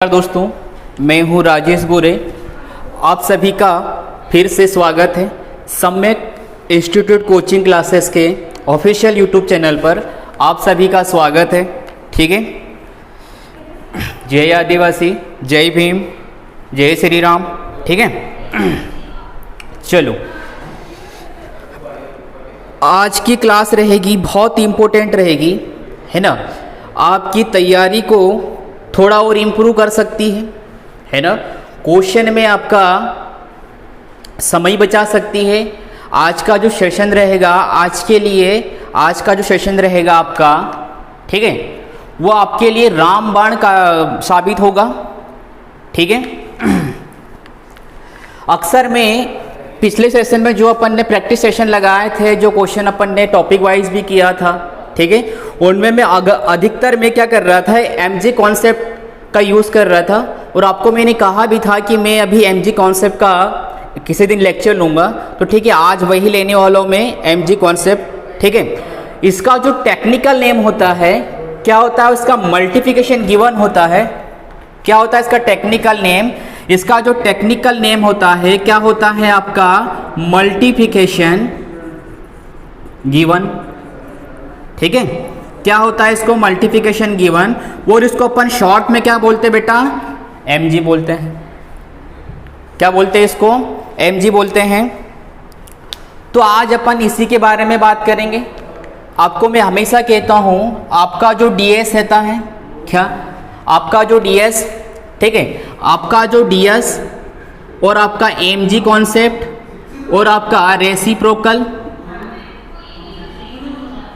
नमस्कार दोस्तों, मैं हूं राजेश गोरे। आप सभी का फिर से स्वागत है सम्यक इंस्टीट्यूट कोचिंग क्लासेस के ऑफिशियल यूट्यूब चैनल पर। आप सभी का स्वागत है। ठीक है, जय आदिवासी, जय भीम, जय श्री राम। ठीक है, चलो आज की क्लास रहेगी, बहुत इम्पोर्टेंट रहेगी, है ना। आपकी तैयारी को थोड़ा और इम्प्रूव कर सकती है ना। क्वेश्चन में आपका समय बचा सकती है। आज का जो सेशन रहेगा, आज के लिए आज का जो सेशन रहेगा आपका, ठीक है, वो आपके लिए रामबाण का साबित होगा। ठीक है, अक्सर में पिछले सेशन में जो अपन ने प्रैक्टिस सेशन लगाए थे, जो क्वेश्चन अपन ने टॉपिक वाइज भी किया था, ठीक है, उनमें मैं अधिकतर मैं क्या कर रहा था, एमजी कॉन्सेप्ट का यूज़ कर रहा था। और आपको मैंने कहा भी था कि मैं अभी एमजी कॉन्सेप्ट का किसी दिन लेक्चर लूँगा, तो ठीक है, आज वही लेने वाला हूँ मैं, एमजी कॉन्सेप्ट। ठीक है, इसका जो टेक्निकल नेम होता है, क्या होता है उसका, मल्टीप्लिकेशन गिवन होता है। क्या होता है इसका टेक्निकल नेम? इसका जो टेक्निकल नेम होता है, क्या होता है आपका, मल्टीप्लिकेशन गिवन। ठीक है, क्या होता है इसको, मल्टीप्लिकेशन गिवन। और इसको अपन शॉर्ट में क्या बोलते हैं बेटा, एमजी बोलते हैं। क्या बोलते हैं इसको, एमजी बोलते हैं। तो आज अपन इसी के बारे में बात करेंगे। आपको मैं हमेशा कहता हूं, आपका जो डीएस रहता है, क्या आपका जो डीएस, ठीक है, आपका जो डीएस और आपका एमजी कॉन्सेप्ट और आपका रेसिप्रोकल,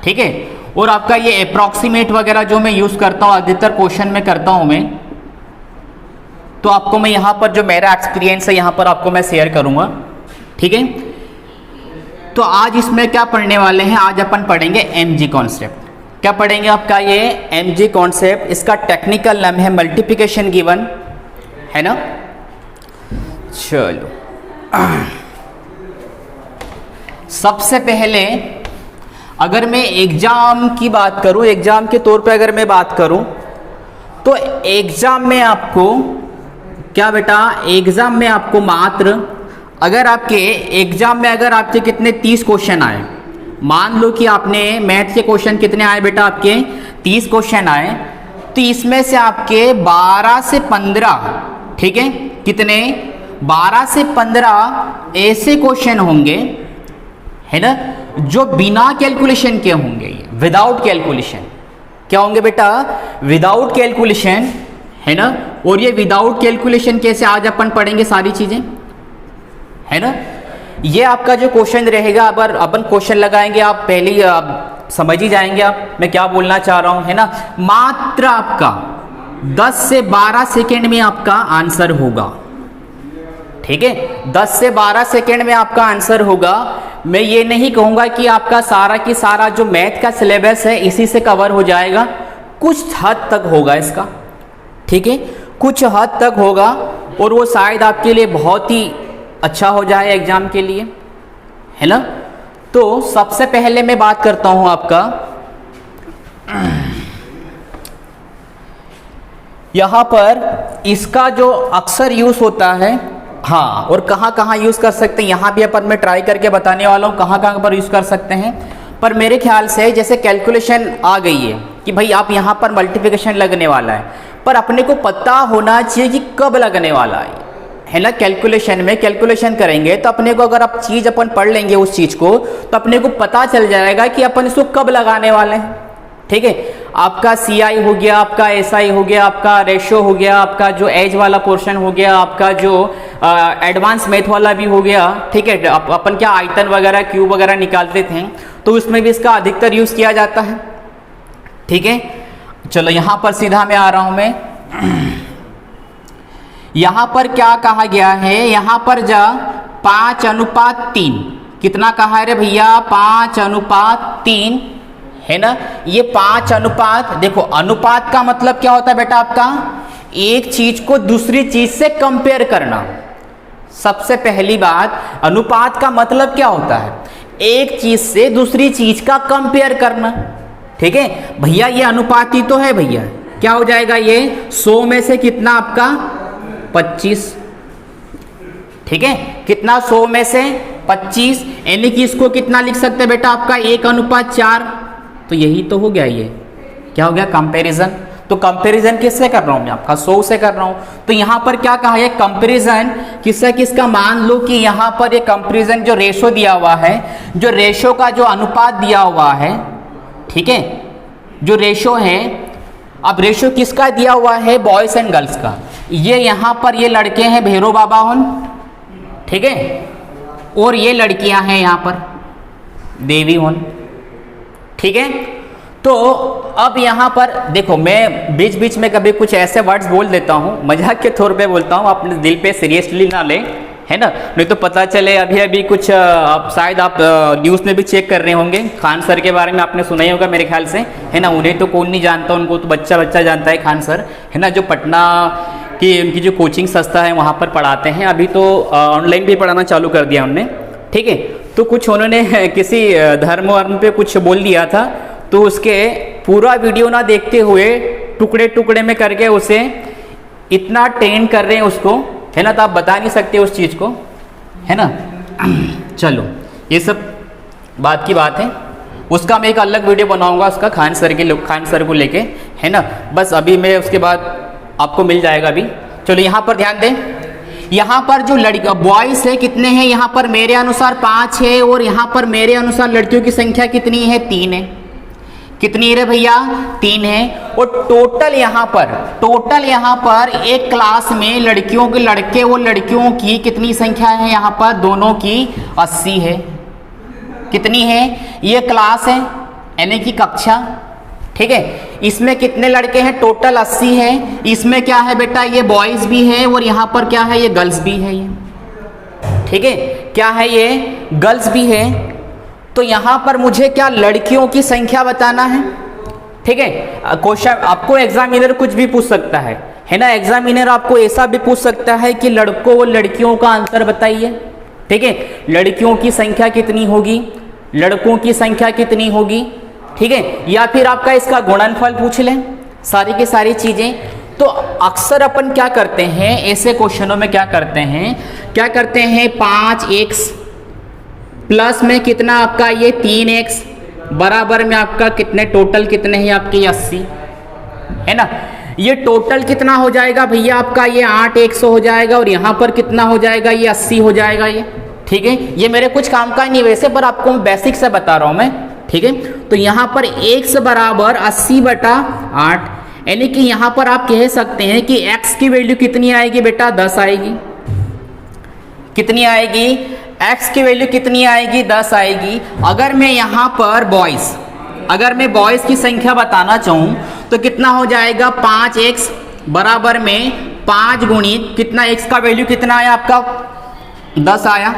ठीक है, और आपका ये अप्रॉक्सीमेट वगैरह जो मैं यूज़ करता हूँ, अधिकतर क्वेश्चन में करता हूँ मैं, तो आपको मैं यहाँ पर जो मेरा एक्सपीरियंस है यहाँ पर आपको मैं शेयर करूँगा। ठीक है, तो आज इसमें क्या पढ़ने वाले हैं, आज अपन पढ़ेंगे एमजी कॉन्सेप्ट। क्या पढ़ेंगे आपका, ये एमजी कॉन्सेप्ट, इसका टेक्निकल नाम है मल्टीप्लिकेशन गिवन, है ना। चलो सबसे पहले अगर मैं एग्जाम की बात करूं, एग्जाम के तौर पे अगर मैं बात करूं, तो एग्जाम में आपको क्या बेटा, एग्जाम में आपको मात्र, अगर आपके एग्जाम में अगर आपके कितने 30 क्वेश्चन आए, मान लो कि आपने मैथ के क्वेश्चन कितने आए बेटा, आपके 30 क्वेश्चन आए, तो इसमें से आपके 12 से 15, ठीक है, कितने, 12 से 15 ऐसे क्वेश्चन होंगे, है ना, जो बिना कैलकुलेशन के होंगे, विदाउट कैलकुलेशन। क्या होंगे बेटा, विदाउट कैलकुलेशन, है ना। और ये विदाउट कैलकुलेशन कैसे, आज अपन पढ़ेंगे सारी चीजें, है ना। ये आपका जो क्वेश्चन रहेगा, अगर अपन क्वेश्चन लगाएंगे, आप पहले ही आप समझ ही जाएंगे आप मैं क्या बोलना चाह रहा हूं, है ना। मात्र आपका 10 से 12 सेकेंड में आपका आंसर होगा। ठीक है, 10 से 12 सेकेंड में आपका आंसर होगा। मैं ये नहीं कहूँगा कि आपका सारा की सारा जो मैथ का सिलेबस है इसी से कवर हो जाएगा, कुछ हद तक होगा इसका, ठीक है, कुछ हद तक होगा, और वो शायद आपके लिए बहुत ही अच्छा हो जाए एग्जाम के लिए, है ना। तो सबसे पहले मैं बात करता हूँ आपका, यहाँ पर इसका जो अक्सर यूज होता है, हाँ, और कहाँ कहाँ यूज़ कर सकते हैं, यहाँ भी अपन मैं ट्राई करके बताने वाला हूँ कहाँ कहाँ पर यूज़ कर सकते हैं। पर मेरे ख्याल से जैसे कैलकुलेशन आ गई है कि भाई आप यहाँ पर मल्टीप्लिकेशन लगने वाला है, पर अपने को पता होना चाहिए कि कब लगने वाला है ना। कैलकुलेशन में कैलकुलेशन करेंगे तो अपने को, अगर आप चीज़ अपन पढ़ लेंगे उस चीज़ को, तो अपने को पता चल जाएगा कि अपन इसको कब लगाने वाले हैं। ठीक है, आपका CI हो गया, आपका SI हो गया, आपका रेशो हो गया, आपका जो एज वाला पोर्शन हो गया, आपका जो एडवांस मैथ वाला भी हो गया। ठीक है, अपन क्या आयतन वगैरह क्यूब वगैरह निकालते थे, तो उसमें भी इसका अधिकतर यूज किया जाता है। ठीक है, चलो यहाँ पर सीधा मैं आ रहा हूं मैं, यहाँ पर क्या कहा गया है, यहाँ पर जा 5:3, कितना कहा है रे भैया, 5:3, है ना। ये 5 अनुपात, देखो अनुपात का मतलब क्या होता है बेटा, आपका एक चीज को दूसरी चीज से कंपेयर करना। सबसे पहली बात, अनुपात का मतलब क्या होता है, एक चीज से दूसरी चीज का कंपेयर करना। ठीक है भैया, ये अनुपात ही तो है भैया, क्या हो जाएगा ये 100 में से कितना आपका 25, ठीक है, कितना 100 में से 25, यानी कि इसको कितना लिख सकते हैं बेटा आपका 1:4। तो यही तो हो गया, ये क्या हो गया कंपैरिजन। तो कंपैरिजन किससे कर रहा हूं मैं आपका 100 से कर रहा हूं। तो यहां पर क्या कहा है कंपैरिजन किससे किसका, मान लो कि यहां पर ये कंपैरिजन जो रेशो दिया हुआ है, जो रेशो का जो अनुपात दिया हुआ है, ठीक है, जो रेशो है, अब रेशो किसका दिया हुआ है बॉयज एंड गर्ल्स का। ये यहां पर ये लड़के हैं भैरव बाबा होन, ठीक है, और ये लड़कियां हैं यहां पर देवी होन, ठीक है। तो अब यहाँ पर देखो मैं बीच बीच में कभी कुछ ऐसे वर्ड्स बोल देता हूँ, मजाक के तौर पे बोलता हूँ, अपने दिल पे सीरियसली ना ले, है ना, नहीं तो पता चले अभी अभी कुछ आप शायद आप न्यूज़ में भी चेक कर रहे होंगे, खान सर के बारे में आपने सुना ही होगा मेरे ख्याल से, है ना। उन्हें तो कौन नहीं जानता, उनको तो बच्चा बच्चा जानता है खान सर, है ना, जो पटना की उनकी जो कोचिंग संस्था है वहाँ पर पढ़ाते हैं। अभी तो ऑनलाइन भी पढ़ाना चालू कर दिया उनने, ठीक है। तो कुछ उन्होंने किसी धर्म वर्म पे कुछ बोल दिया था, तो उसके पूरा वीडियो ना देखते हुए टुकड़े टुकड़े में करके उसे इतना ट्रेन कर रहे हैं उसको, है ना, तो आप बता नहीं सकते उस चीज़ को, है ना। चलो ये सब बात की बात है, उसका मैं एक अलग वीडियो बनाऊंगा उसका खान सर को लेके, है ना। बस अभी मैं उसके बाद आपको मिल जाएगा अभी। चलो यहाँ पर ध्यान दें, यहाँ पर जो लड़की बॉयज़ है कितने हैं, यहाँ पर मेरे अनुसार 5 है, और यहाँ पर मेरे अनुसार लड़कियों की संख्या कितनी है 3 है। कितनी है भैया 3 है। और टोटल यहाँ पर एक क्लास में लड़कियों के लड़के और लड़कियों की कितनी संख्या है, यहाँ पर दोनों की 80 है। कितनी है, ये क्लास है यानी कि कक्षा, ठीक है। इसमें कितने लड़के हैं, टोटल 80 है। इसमें क्या है बेटा, ये बॉयज भी है, और यहाँ पर क्या है, ये गर्ल्स भी है, ये ठीक है, क्या है, ये गर्ल्स भी है। तो यहाँ पर मुझे क्या लड़कियों की संख्या बताना है, ठीक है। क्वेश्चन आपको एग्जामिनर कुछ भी पूछ सकता है ना, एग्जामिनर आपको ऐसा भी पूछ सकता है कि लड़कों और लड़कियों का अंतर बताइए, ठीक है, लड़कियों की संख्या कितनी होगी, लड़कों की संख्या कितनी होगी, ठीक है, या फिर आपका इसका गुणनफल पूछ लें, सारी की सारी चीजें। तो अक्सर अपन क्या करते हैं ऐसे क्वेश्चनों में, क्या करते हैं 5x प्लस में कितना आपका ये 3x बराबर में आपका कितने टोटल कितने हैं आपके 80, है ना। ये टोटल कितना हो जाएगा भैया आपका, ये 8x हो जाएगा, और यहाँ पर कितना हो जाएगा, ये 80 हो जाएगा, ये ठीक है। ये मेरे कुछ काम का नहीं वैसे, पर आपको बेसिक से बता रहा हूँ मैं, ठीक है। तो यहाँ पर x बराबर 80/8, यानी कि यहाँ पर आप कह सकते हैं कि x की वैल्यू कितनी आएगी बेटा 10 आएगी। कितनी आएगी, x की वैल्यू कितनी आएगी 10 आएगी। अगर मैं यहाँ पर बॉयज़ की संख्या बताना चाहूँ तो कितना हो जाएगा 5x बराबर में 5 गुणित कितना, x का वैल्यू कितना आया आपका 10 आया,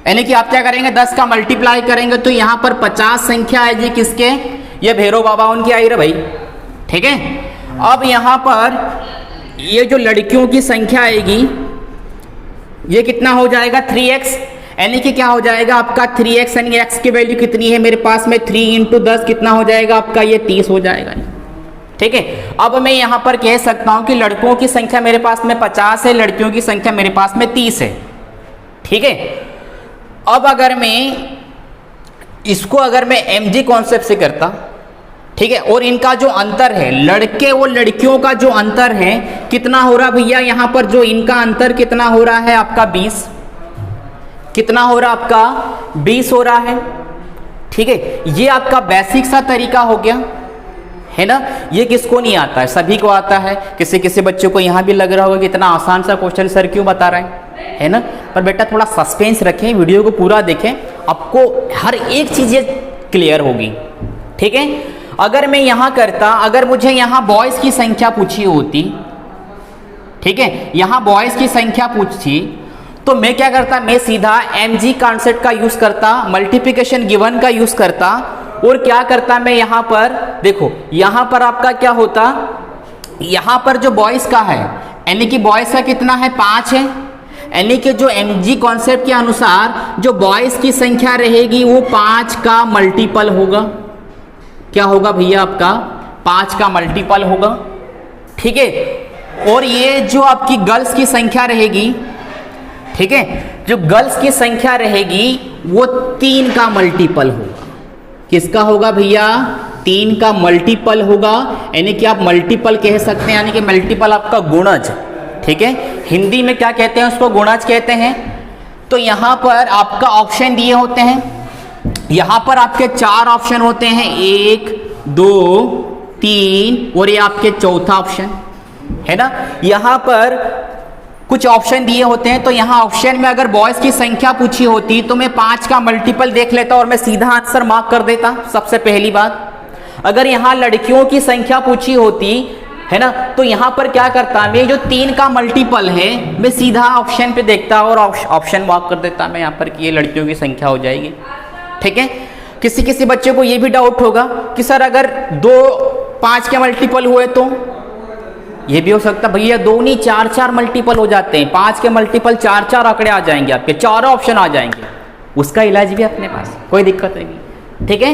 यानी कि आप क्या करेंगे 10 का मल्टीप्लाई करेंगे तो यहाँ पर 50 संख्या आएगी किसके, ये भैरव बाबा उनकी आई रे भाई, ठीक है। अब यहाँ पर ये जो लड़कियों की संख्या आएगी ये कितना हो जाएगा 3x, यानी कि क्या हो जाएगा आपका 3x, यानी x की वैल्यू कितनी है मेरे पास में 3 × 10 कितना हो जाएगा आपका ये 30 हो जाएगा, ठीक है। अब मैं यहाँ पर कह सकता हूँ कि लड़कों की संख्या मेरे पास में 50 है, लड़कियों की संख्या मेरे पास में 30 है, ठीक है। अब अगर मैं mg कॉन्सेप्ट से करता, ठीक है, और इनका जो अंतर है लड़के और लड़कियों का जो अंतर है कितना हो रहा भैया, यहाँ पर जो इनका अंतर कितना हो रहा है आपका 20, कितना हो रहा आपका 20 हो रहा है, ठीक है। ये आपका बेसिक सा तरीका हो गया, है ना। ये किसको नहीं आता है, सभी को आता है। किसी बच्चों को यहाँ भी लग रहा होगा कि इतना आसान सा क्वेश्चन सर क्यों बता रहे है ना। पर बेटा थोड़ा सस्पेंस रखें, वीडियो को पूरा देखें, आपको हर एक चीज़ क्लियर होगी, ठीक है। अगर मैं यहाँ करता, अगर मुझे यहाँ बॉयज़ की संख्या पूछी होती, ठीक है, यहाँ बॉयज़ की संख्या पूछी तो मैं क्या करता, मैं सीधा mg कॉन्सेप्ट का यूज़ करता, मल्टीप्लिकेशन गिवन का यूज़ करता, और क्या करता मैं यहाँ पर देखो, यहाँ पर आपका क्या होता, यहाँ पर जो बॉयज़ का है यानी कि बॉयज़ का कितना है 5 है, यानी कि जो mg कॉन्सेप्ट के अनुसार जो बॉयज़ की संख्या रहेगी वो 5 का मल्टीपल होगा। क्या होगा भैया आपका 5 का मल्टीपल होगा, ठीक है। और ये जो आपकी गर्ल्स की संख्या रहेगी, ठीक है, जो गर्ल्स की संख्या रहेगी वो 3 का मल्टीपल होगा। किसका होगा भैया? 3 का मल्टीपल होगा, यानी कि आप मल्टीपल कह सकते हैं, यानी कि मल्टीपल आपका गुणज, ठीक है। हिंदी में क्या कहते हैं उसको? गुणज कहते हैं। तो यहां पर आपका ऑप्शन दिए होते हैं, यहां पर आपके 4 ऑप्शन होते हैं, 1 2 3 और ये आपके चौथा ऑप्शन है ना। यहां पर कुछ ऑप्शन दिए होते हैं, तो यहां ऑप्शन में अगर बॉयज की संख्या पूछी होती तो मैं 5 का मल्टीपल देख लेता और मैं सीधा आंसर मार्क कर देता, सबसे पहली बात। अगर यहां लड़कियों की संख्या पूछी होती है ना, तो यहां पर क्या करता मैं, जो 3 का मल्टीपल है मैं सीधा ऑप्शन पे देखता और ऑप्शन मार्क कर देता मैं यहां पर कि ये लड़कियों की संख्या हो जाएगी, ठीक है। किसी किसी बच्चे को ये भी डाउट होगा कि सर अगर 2 5 के मल्टीपल हुए तो ये भी हो सकता भैया 2 नहीं 4 मल्टीपल हो जाते हैं, 5 के मल्टीपल 4 आंकड़े आ जाएंगे, आपके 4 ऑप्शन आ जाएंगे, उसका इलाज भी अपने पास, कोई दिक्कत नहीं, ठीक है।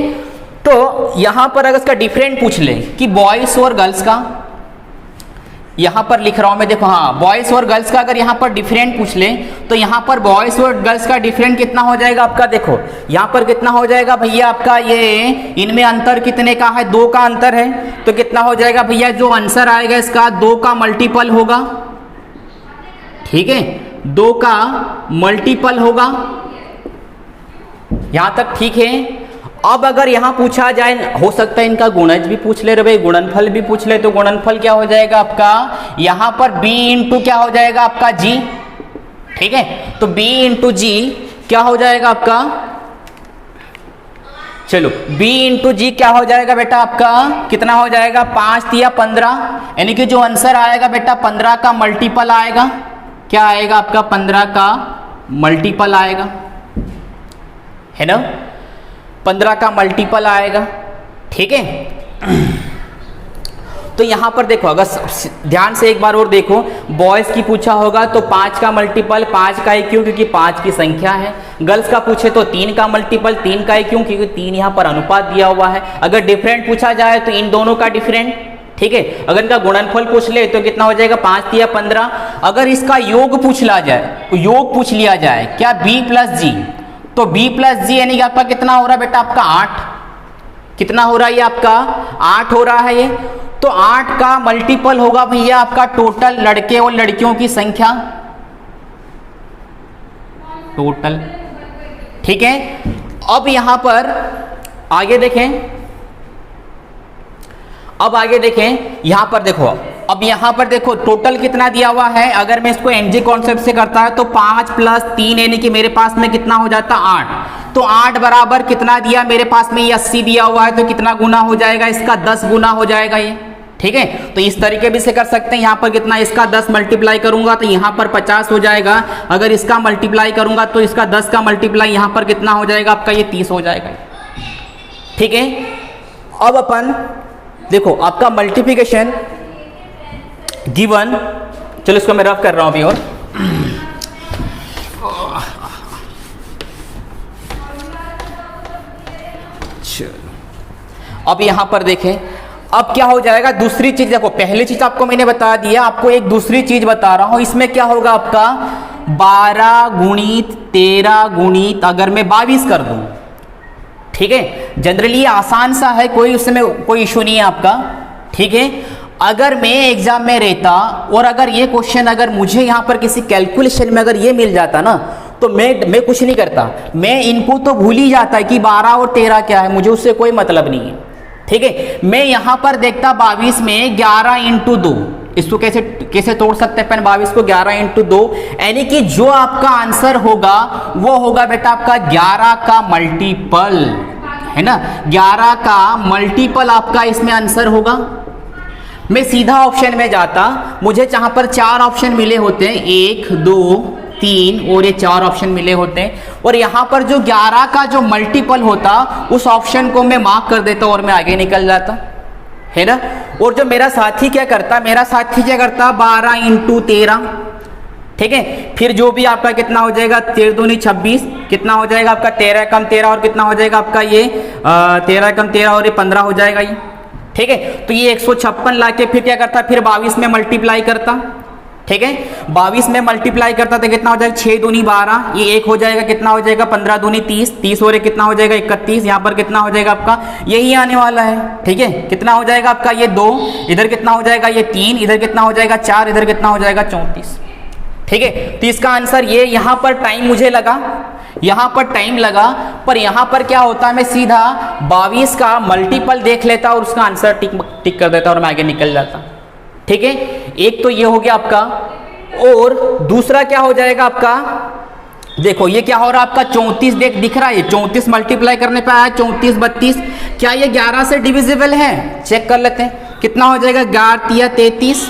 तो यहां पर अगर इसका डिफरेंट पूछ ले कि बॉयज और गर्ल्स का, यहां पर लिख रहा हूं मैं, देखो हाँ, बॉयज और गर्ल्स का अगर यहां पर डिफरेंट पूछ ले तो यहां पर बॉयज और गर्ल्स का डिफरेंट कितना हो जाएगा आपका? देखो यहां पर कितना हो जाएगा भैया आपका, ये इनमें अंतर कितने का है? 2 का अंतर है, तो कितना हो जाएगा भैया? जो आंसर आएगा इसका 2 का मल्टीपल होगा, ठीक है, 2 का मल्टीपल होगा, यहां तक ठीक है। अब अगर यहां पूछा जाए, हो सकता है इनका गुणज भी पूछ ले रे भाई, गुणनफल भी पूछ ले, तो गुणनफल क्या हो जाएगा आपका? यहां पर b इंटू क्या हो जाएगा आपका? g, ठीक है। तो b इंटू जी क्या हो जाएगा आपका? चलो b इंटू जी क्या हो जाएगा बेटा आपका? कितना हो जाएगा? 5 या 15, यानी कि जो आंसर आएगा बेटा 15 का मल्टीपल आएगा। क्या आएगा आपका? 15 का मल्टीपल आएगा, है ना, 15 का मल्टीपल आएगा, ठीक है। तो यहां पर देखो, अगर ध्यान से एक बार और देखो, बॉयज की पूछा होगा तो 5 का मल्टीपल 5 का ही, क्यों? क्योंकि 5 की संख्या है। गर्ल्स का पूछे तो 3 का मल्टीपल 3 का ही, क्यों? क्योंकि 3 यहां पर अनुपात दिया हुआ है। अगर डिफरेंट पूछा जाए तो इन दोनों का डिफरेंट, ठीक है। अगर इनका गुणनफल पूछ ले तो कितना हो जाएगा? 5 या 15। अगर इसका योग पूछ लिया जाए, योग पूछ लिया जाए क्या? b प्लस जी, तो b प्लस जी यानी कि आपका कितना हो रहा है बेटा? आपका 8, कितना हो रहा है ये आपका? 8 हो रहा है ये। तो 8 का मल्टीपल होगा भैया आपका टोटल लड़के और लड़कियों की संख्या, टोटल, ठीक है। अब यहां पर आगे देखें, अब आगे देखें, यहां पर देखो, अब यहां पर देखो टोटल कितना दिया हुआ है। अगर मैं इसको एनजी कॉन्सेप्ट से करता है तो 5 प्लस 3 यानी कि मेरे पास में कितना हो जाता? 8। तो 8 बराबर कितना दिया मेरे पास में? ये 80 दिया हुआ है, तो कितना गुना हो जाएगा इसका? 10 गुना हो जाएगा ये, ठीक है। तो इस तरीके भी से कर सकते हैं। यहाँ पर कितना? इसका 10 मल्टीप्लाई करूंगा तो यहाँ पर 50 हो जाएगा। अगर इसका मल्टीप्लाई करूंगा तो इसका 10 का मल्टीप्लाई यहाँ पर कितना हो जाएगा आपका? ये 30 हो जाएगा, ठीक है। अब अपन देखो आपका मल्टीप्लिकेशन गिवन, चलो इसको मैं रफ कर रहा हूं अभी और चलो अब यहां पर देखें, अब क्या हो जाएगा? दूसरी चीज देखो, पहली चीज आपको मैंने बता दिया, आपको एक दूसरी चीज बता रहा हूं। इसमें क्या होगा आपका? 12 गुणित 13 गुणित अगर मैं 22 कर दूं, ठीक है। जनरली आसान सा है, कोई उसमें कोई इशू नहीं है आपका, ठीक है। अगर मैं एग्जाम में रहता और अगर ये क्वेश्चन अगर मुझे यहाँ पर किसी कैलकुलेशन में अगर ये मिल जाता ना, तो मैं कुछ नहीं करता, मैं इनको तो भूल ही जाता है कि 12 और 13 क्या है, मुझे उससे कोई मतलब नहीं है, ठीक है। मैं यहाँ पर देखता 22 में 11 इंटू 2, इसको कैसे तोड़ सकते हैं अपन? 22 को 11 इंटू 2, यानी कि जो आपका आंसर होगा वो होगा बेटा आपका 11 का मल्टीपल, है ना, 11 का मल्टीपल आपका इसमें आंसर होगा। मैं सीधा ऑप्शन में जाता, मुझे जहां पर 4 ऑप्शन मिले होते हैं, 1 2 3 और ये 4 ऑप्शन मिले होते हैं, और यहां पर जो 11 का जो मल्टीपल होता उस ऑप्शन को मैं मार्क कर देता और मैं आगे निकल जाता, है ना। और जो मेरा साथी क्या करता, 12 इंटू 13, ठीक है। फिर जो भी आपका कितना हो जाएगा, 13 दूनी 26, कितना हो जाएगा आपका 13 कम 13 और कितना हो जाएगा आपका ये 13 कम 13 और ये 15 हो जाएगा ये, ठीक है। तो ये 156 लाके फिर क्या करता, फिर 22 में मल्टीप्लाई करता, ठीक है। 22 में मल्टीप्लाई करता तो कितना हो जाएगा, 6 दूनी 12, ये 1 हो जाएगा, कितना हो जाएगा 15 दूनी 30, 30 हो रहे कितना हो जाएगा 31, यहाँ पर कितना हो जाएगा आपका यही आने वाला है, ठीक है। कितना हो जाएगा आपका ये 2, इधर कितना हो जाएगा ये 3, इधर कितना हो जाएगा 4, इधर कितना हो जाएगा 34, ठीक है। तो इसका आंसर ये, यहाँ पर टाइम मुझे लगा, यहाँ पर टाइम लगा, पर यहाँ पर क्या होता है मैं सीधा 22 का मल्टीपल देख लेता और उसका आंसर टिक कर देता और मैं आगे निकल जाता, ठीक है। एक तो ये हो गया आपका, और दूसरा क्या हो जाएगा आपका, देखो ये क्या हो रहा है आपका 34 दिख रहा है, 34 मल्टीप्लाई करने पे आया 34 32, क्या ये 11 से डिविजिबल है, चेक कर लेते हैं कितना हो जाएगा, 11 33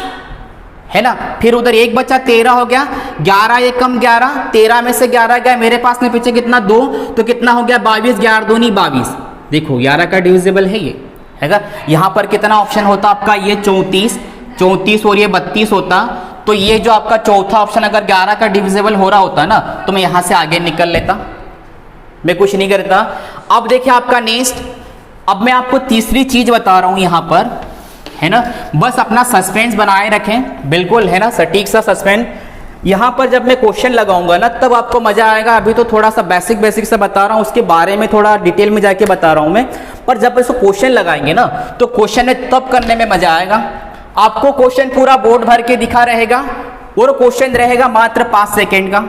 है ना, फिर उधर एक बचा 13 हो गया, 11 एक कम 11, 13 में से 11 गया मेरे पास में पीछे कितना 2, तो कितना हो गया 22, 11 दूनी 22, देखो 11 का डिविजिबल है ये, है। यहाँ पर कितना ऑप्शन होता आपका ये 34 और ये 32 होता, तो ये जो आपका चौथा ऑप्शन अगर 11 का डिविजिबल हो रहा होता ना तो मैं यहां से आगे निकल लेता, मैं कुछ नहीं करता। अब देखिए आपका नेक्स्ट, अब मैं आपको तीसरी चीज बता रहा हूं यहां पर, है ना, बस अपना सस्पेंस बनाए रखें, बिल्कुल है ना, सटीक सा सस्पेंस। यहां पर जब मैं क्वेश्चन लगाऊंगा ना तब आपको मजा आएगा, अभी तो थोड़ा सा बेसिक सा बता रहा हूं, उसके बारे में थोड़ा डिटेल में जाके बता रहा हूं मैं, पर जब इसको क्वेश्चन लगाएंगे ना तो क्वेश्चन में तब करने में मजा आएगा। आपको क्वेश्चन पूरा बोर्ड भर के दिखा रहेगा और क्वेश्चन रहेगा मात्र 5 सेकंड का,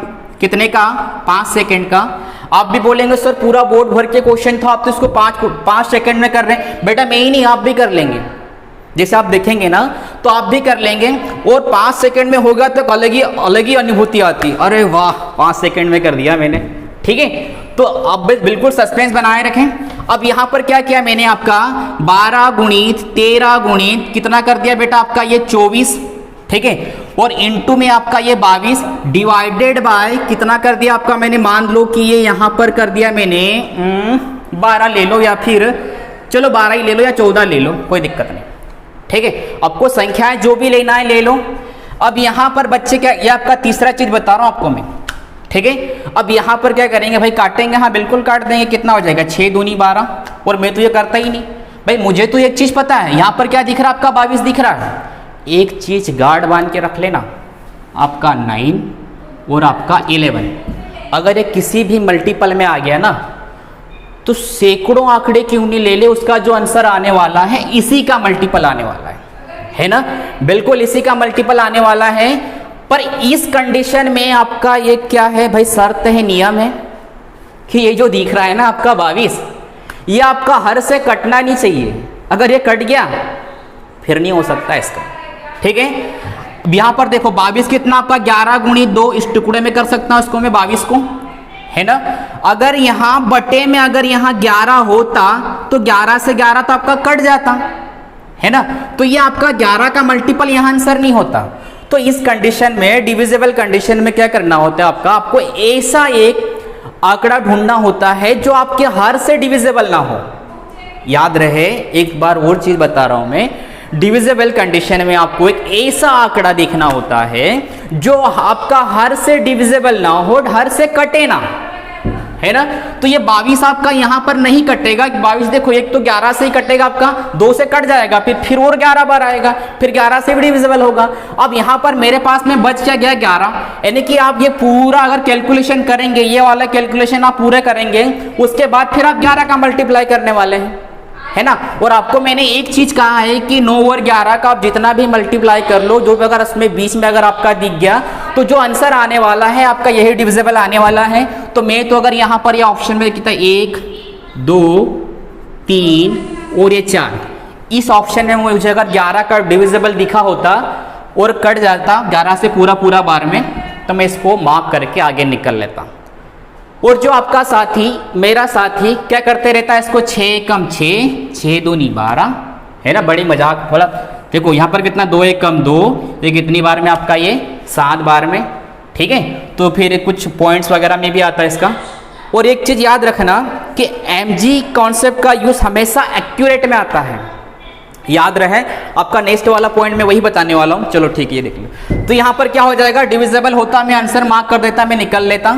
कितने का 5 सेकंड का। आप भी बोलेंगे सर पूरा बोर्ड भर के क्वेश्चन था, आप तो इसको 5 सेकंड में कर रहे हैं, बेटा मैं ही नहीं आप भी कर लेंगे, जैसे आप देखेंगे ना तो आप भी कर लेंगे, और 5 सेकंड में होगा तो अलग ही अनुभूति आती, अरे वाह 5 सेकंड में कर दिया मैंने, ठीक है। तो अब बिल्कुल सस्पेंस बनाए रखें। अब यहां पर क्या किया मैंने, आपका 12 गुणित 13 गुणित कितना कर दिया बेटा आपका ये 24, ठीक है, और इनटू में आपका ये 22 डिवाइडेड बाय कितना कर दिया आपका मैंने, मान लो कि ये यहां पर कर दिया मैंने 12 ले लो, या फिर चलो 12 ही ले लो या 14 ले लो, कोई दिक्कत नहीं, ठीक है। आपको संख्याएं जो भी लेना है ले लो। अब यहां पर बच्चे क्या, ये आपका तीसरा चीज बता रहा हूं आपको मैं, ठीक है। अब यहां पर क्या करेंगे भाई, काटेंगे, हाँ बिल्कुल काट देंगे, कितना हो जाएगा 6 दूनी 12, और मैं तो ये करता ही नहीं भाई, मुझे तो एक चीज पता है, यहां पर क्या दिख रहा है आपका 22 दिख रहा है, एक चीज गार्ड बांध के रख लेना, आपका 9 और आपका 11, अगर ये किसी भी मल्टीपल में आ गया ना तो सैकड़ों आंकड़े क्यों नहीं ले ले, उसका जो आंसर आने वाला है इसी का मल्टीपल आने वाला है ना, बिल्कुल इसी का मल्टीपल आने वाला है। पर इस कंडीशन में आपका ये क्या है भाई, शर्त है, नियम है कि ये जो दिख रहा है ना आपका 22, ये आपका हर से कटना नहीं चाहिए, अगर ये कट गया फिर नहीं हो सकता इसका, ठीक है। यहां पर देखो 22 कितना आपका 11 गुणित 2, इस टुकड़े में कर सकता हूं इसको मैं 22 को, है ना। अगर यहां बटे में अगर यहां 11 होता तो 11 से 11 तो आपका कट जाता, है ना, तो ये आपका 11 का मल्टीपल यहां आंसर नहीं होता। तो इस कंडीशन में, डिविजिबल कंडीशन में क्या करना होता है आपको ऐसा एक आंकड़ा ढूंढना होता है जो आपके हर से डिविजिबल ना हो। याद रहे, एक बार और चीज बता रहा हूं मैं, डिविजिबल कंडीशन में आपको एक ऐसा आंकड़ा देखना होता है जो आपका हर से डिविजिबल ना हो, हर से कटे ना, है ना। तो ये 22 आपका यहां पर नहीं कटेगा, 22 देखो एक तो 11 से ही कटेगा आपका, 2 से कट जाएगा, फिर और 11 बार आएगा, फिर 11 से भी डिविजिबल होगा। अब यहां पर मेरे पास में बच क्या गया 11, यानी कि आप ये पूरा अगर कैलकुलेशन करेंगे, ये वाला कैलकुलेशन आप पूरे करेंगे, उसके बाद फिर आप 11 का मल्टीप्लाई करने वाले हैं, है ना। और आपको मैंने एक चीज कहा है कि 9 और 11 का आप जितना भी मल्टीप्लाई कर लो, जो भी अगर उसमें बीच में अगर आपका दिख गया तो जो आंसर आने वाला है आपका यही डिविजिबल आने वाला है। तो मैं तो अगर यहाँ पर ये ऑप्शन में कितना 1 2 3 और ये 4, इस ऑप्शन में मुझे अगर 11 का डिविजिबल दिखा होता और कट जाता 11 से पूरा बार में, तो मैं इसको मार्क करके आगे निकल लेता। और जो आपका साथी, मेरा साथी क्या करते रहता है, इसको 6 कम 6, 6 दूनी 12, है ना, बड़ी मजाक थोड़ा। देखो यहाँ पर कितना 2 1 कम 2, ये कितनी बार में आपका ये 7 बार में, ठीक है। तो फिर कुछ पॉइंट्स वगैरह में भी आता है इसका। और एक चीज याद रखना कि mg कॉन्सेप्ट का यूज हमेशा एक्यूरेट में आता है, याद रहे। आपका नेक्स्ट वाला पॉइंट मैं वही बताने वाला हूँ, चलो ठीक है, ये देख लो। तो यहाँ पर क्या हो जाएगा, डिविजिबल होता मैं आंसर मार्क कर देता, मैं निकल लेता।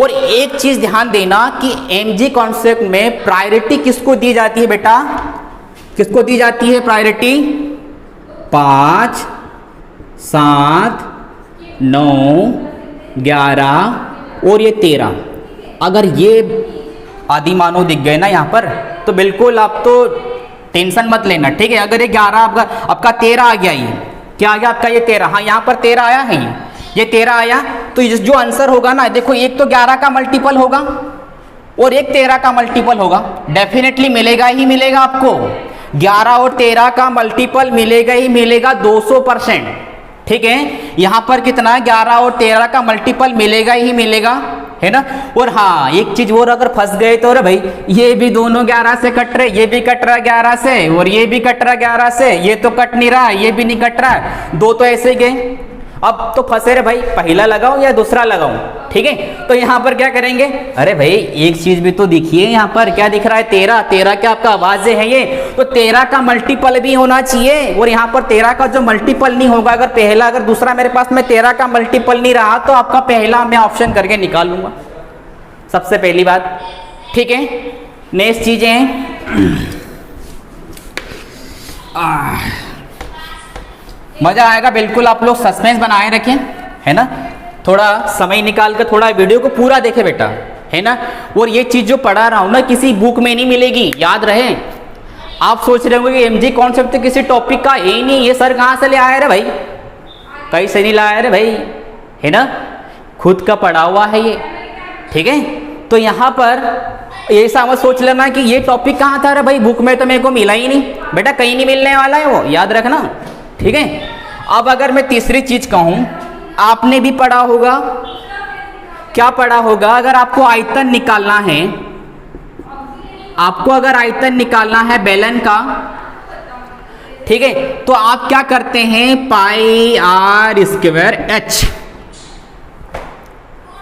और एक चीज ध्यान देना कि mg कॉन्सेप्ट में प्रायोरिटी किसको दी जाती है बेटा, किसको दी जाती है प्रायोरिटी? 5, 7, 9, 11 और ये 13। अगर ये आदि मानव दिख गए ना यहाँ पर, तो बिल्कुल आप तो टेंशन मत लेना, ठीक है। अगर ये 11 आपका 13 आ गया, ये क्या आ गया आपका? ये 13, हाँ यहाँ पर 13 आया है, ये 13 आया, तो जो आंसर होगा ना, देखो एक तो 11 का मल्टीपल होगा और एक 13 का मल्टीपल होगा, डेफिनेटली मिलेगा ही मिलेगा आपको। 11 और 13 का मल्टीपल मिलेगा ही मिलेगा 200%, ठीक है। यहाँ पर कितना? 11 और 13 का मल्टीपल मिलेगा ही मिलेगा, है ना। और हाँ एक चीज और, अगर फंस गए तो अरे भाई ये भी दोनों 11 से कट रहे, ये भी कट रहा 11 से और ये भी कट रहा 11 से, ये तो कट नहीं रहा, ये भी नहीं कट रहा, दो तो ऐसे गए। अब तो फंसे रे भाई, पहला लगाऊं या दूसरा लगाऊं, ठीक है। तो यहाँ पर क्या करेंगे? अरे भाई एक चीज भी तो दिखिए, यहाँ पर क्या दिख रहा है? 13। 13 क्या आपका आवाज है ये, तो 13 का मल्टीपल भी होना चाहिए। और यहाँ पर 13 का जो मल्टीपल नहीं होगा, अगर पहला अगर दूसरा मेरे पास में 13 का मल्टीपल नहीं रहा, तो आपका पहला मैं ऑप्शन करके निकाल लूंगा, सबसे पहली बात, ठीक है। नेक्स्ट चीजें हैं, मजा आएगा बिल्कुल, आप लोग सस्पेंस बनाए रखें, है ना। थोड़ा समय निकाल कर थोड़ा वीडियो को पूरा देखे बेटा, है ना। और ये चीज जो पढ़ा रहा हूं ना, किसी बुक में नहीं मिलेगी, याद रहे। आप सोच रहे होंगे कि एमजी कॉन्सेप्ट तो किसी टॉपिक का ही नहीं, ये सर कहां से ले आया रे भाई? कहीं से नहीं लाया रे भाई, है ना, खुद का पढ़ा हुआ है ये, ठीक है। तो यहाँ पर ऐसा मत सोच लेना कि ये टॉपिक कहाँ था रे भाई, बुक में तो मेरे को मिला ही नहीं, बेटा कहीं नहीं मिलने वाला है वो, याद रखना, ठीक है। अब अगर मैं तीसरी चीज कहूं, आपने भी पढ़ा होगा, क्या पढ़ा होगा? अगर आपको आयतन निकालना है, आपको अगर आयतन निकालना है बेलन का, ठीक है, तो आप क्या करते हैं? पाई आर स्क्वायर एच,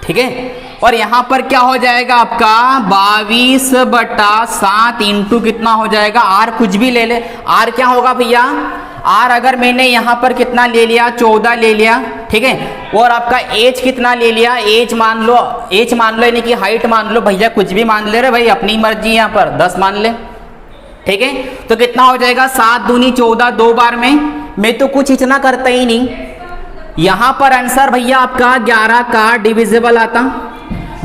ठीक है। और यहां पर क्या हो जाएगा आपका? 22/7 इंटू कितना हो जाएगा? आर कुछ भी ले ले, आर क्या होगा भैया? आर अगर मैंने यहां पर कितना ले लिया? 14 ले लिया, ठीक है। और आपका एच कितना ले लिया? एच मान लो, एच मान लो, यानी कि हाइट मान लो भैया, कुछ भी मान ले रहे भाई, अपनी मर्जी, यहां पर 10 मान ले, ठीक है। तो कितना हो जाएगा? 7 दूनी 14, 2 बार में। मैं तो कुछ इतना करता ही नहीं, यहां पर आंसर भैया आपका 11 का डिविजिबल आता,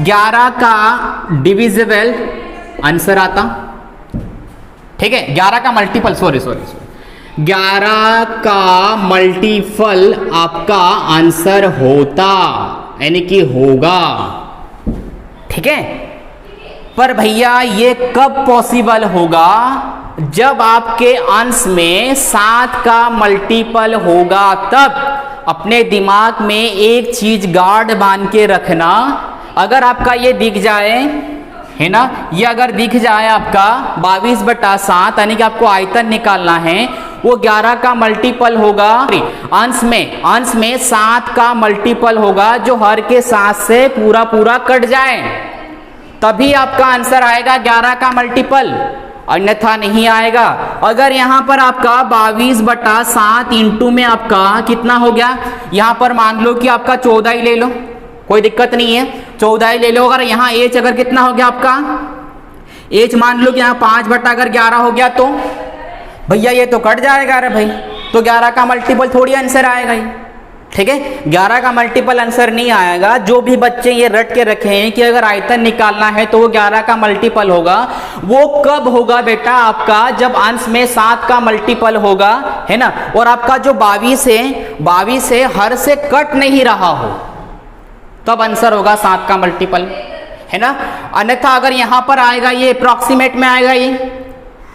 11 का डिविजिबल आंसर आता, ठीक है। 11 का मल्टीपल, सॉरी 11 का मल्टीपल आपका आंसर होता, यानी कि होगा, ठीक है। पर भैया ये कब पॉसिबल होगा? जब आपके अंश में 7 का मल्टीपल होगा, तब अपने दिमाग में एक चीज गार्ड बांध के रखना, अगर आपका ये दिख जाए, है ना, ये अगर दिख जाए आपका 22/7, यानी कि आपको आयतन निकालना है, वो 11 का मल्टीपल होगा, अंश में 7 का मल्टीपल होगा, जो हर के 7 से पूरा पूरा कट जाए, तभी आपका आंसर आएगा 11 का मल्टीपल, अन्यथा नहीं आएगा। अगर यहां पर आपका 22/7 इंटू में आपका कितना हो गया? यहां पर मान लो कि आपका 14 ही ले लो, कोई दिक्कत नहीं है, 14 ही ले लो। अगर यहाँ एच अगर कितना हो गया आपका? एच मान लो कि यहाँ 5/11 हो गया, तो भैया ये तो कट जाएगा रे भाई, तो 11 का मल्टीपल थोड़ी आंसर आएगा ही, ठीक है। 11 का मल्टीपल आंसर नहीं आएगा। जो भी बच्चे ये रट के रखे हैं कि अगर आयतन निकालना है तो वो 11 का मल्टीपल होगा, वो कब होगा बेटा? आपका जब अंश में 7 का मल्टीपल होगा, है ना, और आपका जो 22 है हर से कट नहीं रहा हो, तब आंसर होगा 7 का मल्टीपल, है ना। अन्यथा अगर यहां पर आएगा, ये अप्रॉक्सीमेट में आएगा, ये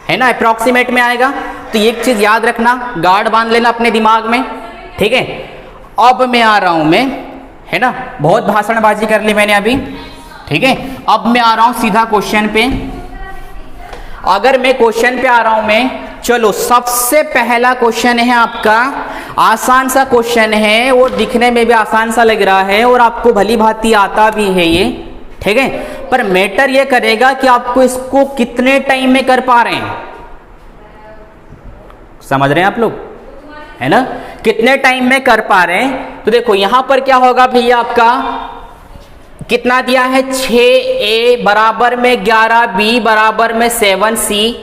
है ना, अप्रॉक्सीमेट में आएगा, तो एक चीज याद रखना, गार्ड बांध लेना अपने दिमाग में, ठीक है। अब मैं आ रहा हूं, मैं, है ना, बहुत भाषणबाजी कर ली मैंने अभी, ठीक है। अब मैं आ रहा हूं सीधा क्वेश्चन पे। अगर मैं क्वेश्चन पे आ रहा हूं मैं, चलो सबसे पहला क्वेश्चन है आपका, आसान सा क्वेश्चन है, और दिखने में भी आसान सा लग रहा है, और आपको भली भांति आता भी है ये, ठीक है। पर मैटर ये करेगा कि आपको इसको कितने टाइम में कर पा रहे हैं, समझ रहे हैं आप लोग, है ना, कितने टाइम में कर पा रहे हैं। तो देखो यहां पर क्या होगा भैया, आपका कितना दिया है? 6a बराबर में 11b बराबर में 7c,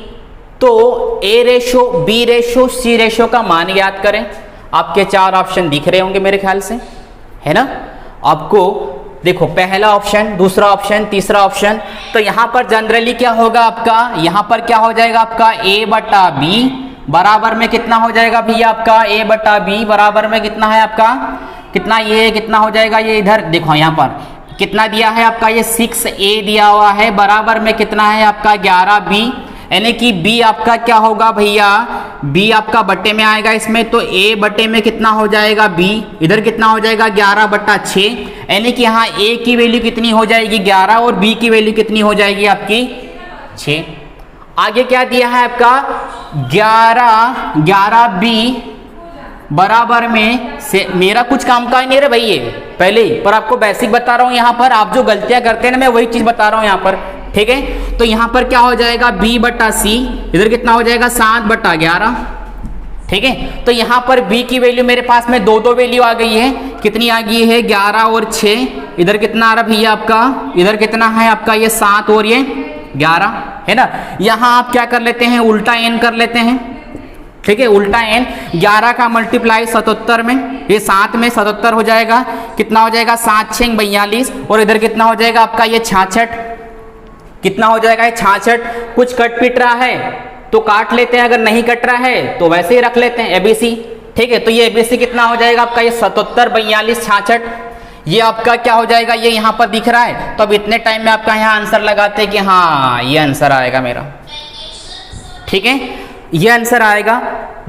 तो ए रेशो, बी रेशो, सी रेशो का मान याद करें। आपके 4 ऑप्शन दिख रहे होंगे मेरे ख्याल से, है ना। आपको देखो पहला ऑप्शन, दूसरा ऑप्शन, तीसरा ऑप्शन। तो यहां पर जनरली क्या होगा आपका, यहां पर क्या हो जाएगा आपका ए बटा बी बराबर में कितना हो जाएगा भैया आपका ए बटा बी बराबर में कितना है आपका, कितना ये कितना हो जाएगा, ये इधर देखो यहां पर कितना दिया है आपका, ये 6a दिया हुआ है बराबर में कितना है आपका 11b, यानी कि b आपका क्या होगा भैया, b आपका बट्टे में आएगा इसमें, तो a बट्टे में कितना हो जाएगा b, इधर कितना हो जाएगा 11 बट्टा 6, यानी कि यहाँ a की वैल्यू कितनी हो जाएगी 11 और b की वैल्यू कितनी हो जाएगी आपकी 6। आगे क्या दिया है आपका 11b बराबर में से, मेरा कुछ काम का ही नहीं रहा भाई ये पहले ही, पर आपको बेसिक बता रहा हूं। यहां पर आप जो गलतियां करते हैं ना, मैं वही चीज बता रहा हूं यहां पर, ठीक है। तो यहां पर क्या हो जाएगा b बट्टा सी, इधर कितना हो जाएगा 7 बट्टा 11, ठीक है। तो यहां पर b की वैल्यू मेरे पास में दो वैल्यू आ गई है, कितनी आ गई है 11 और 6, इधर कितना आ रहा भैया आपका, इधर कितना है आपका ये 7 और ये 11, है ना। यहां आप क्या कर लेते हैं, उल्टा n कर लेते हैं, ठीक है। उल्टा n 11 का मल्टीप्लाई 77 में, ये 7 में 77 हो जाएगा, कितना हो जाएगा 7 6 42, और इधर कितना हो जाएगा आपका ये 66, कितना हो जाएगा ये 66। कुछ कट पिट रहा है तो काट लेते हैं, अगर नहीं कट रहा है तो वैसे ही रख लेते हैं एबीसी, ठीक है। तो ये एबीसी कितना हो जाएगा आपका ये 77 42 66, ये आपका क्या हो जाएगा, ये यहाँ पर दिख रहा है। तो अब इतने टाइम में आपका यहाँ आंसर लगाते हैं कि हाँ ये आंसर आएगा मेरा, ठीक है, ये आंसर आएगा।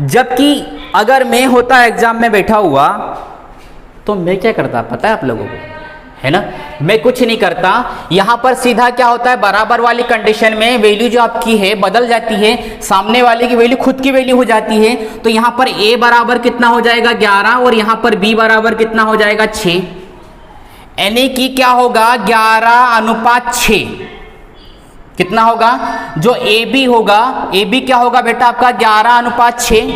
जबकि अगर मैं होता एग्जाम में बैठा हुआ तो मैं क्या करता पता है आप लोगों को, है ना, मैं कुछ नहीं करता। यहां पर सीधा क्या होता है, बराबर वाली कंडीशन में वैल्यू जो आपकी है बदल जाती है, सामने वाले की वैल्यू खुद की वैल्यू हो जाती है। तो यहां पर a बराबर कितना हो जाएगा 11 और यहां पर b बराबर कितना हो जाएगा 6, यानी कि क्या होगा 11:6, कितना होगा, जो AB होगा, AB क्या होगा बेटा आपका 11:6,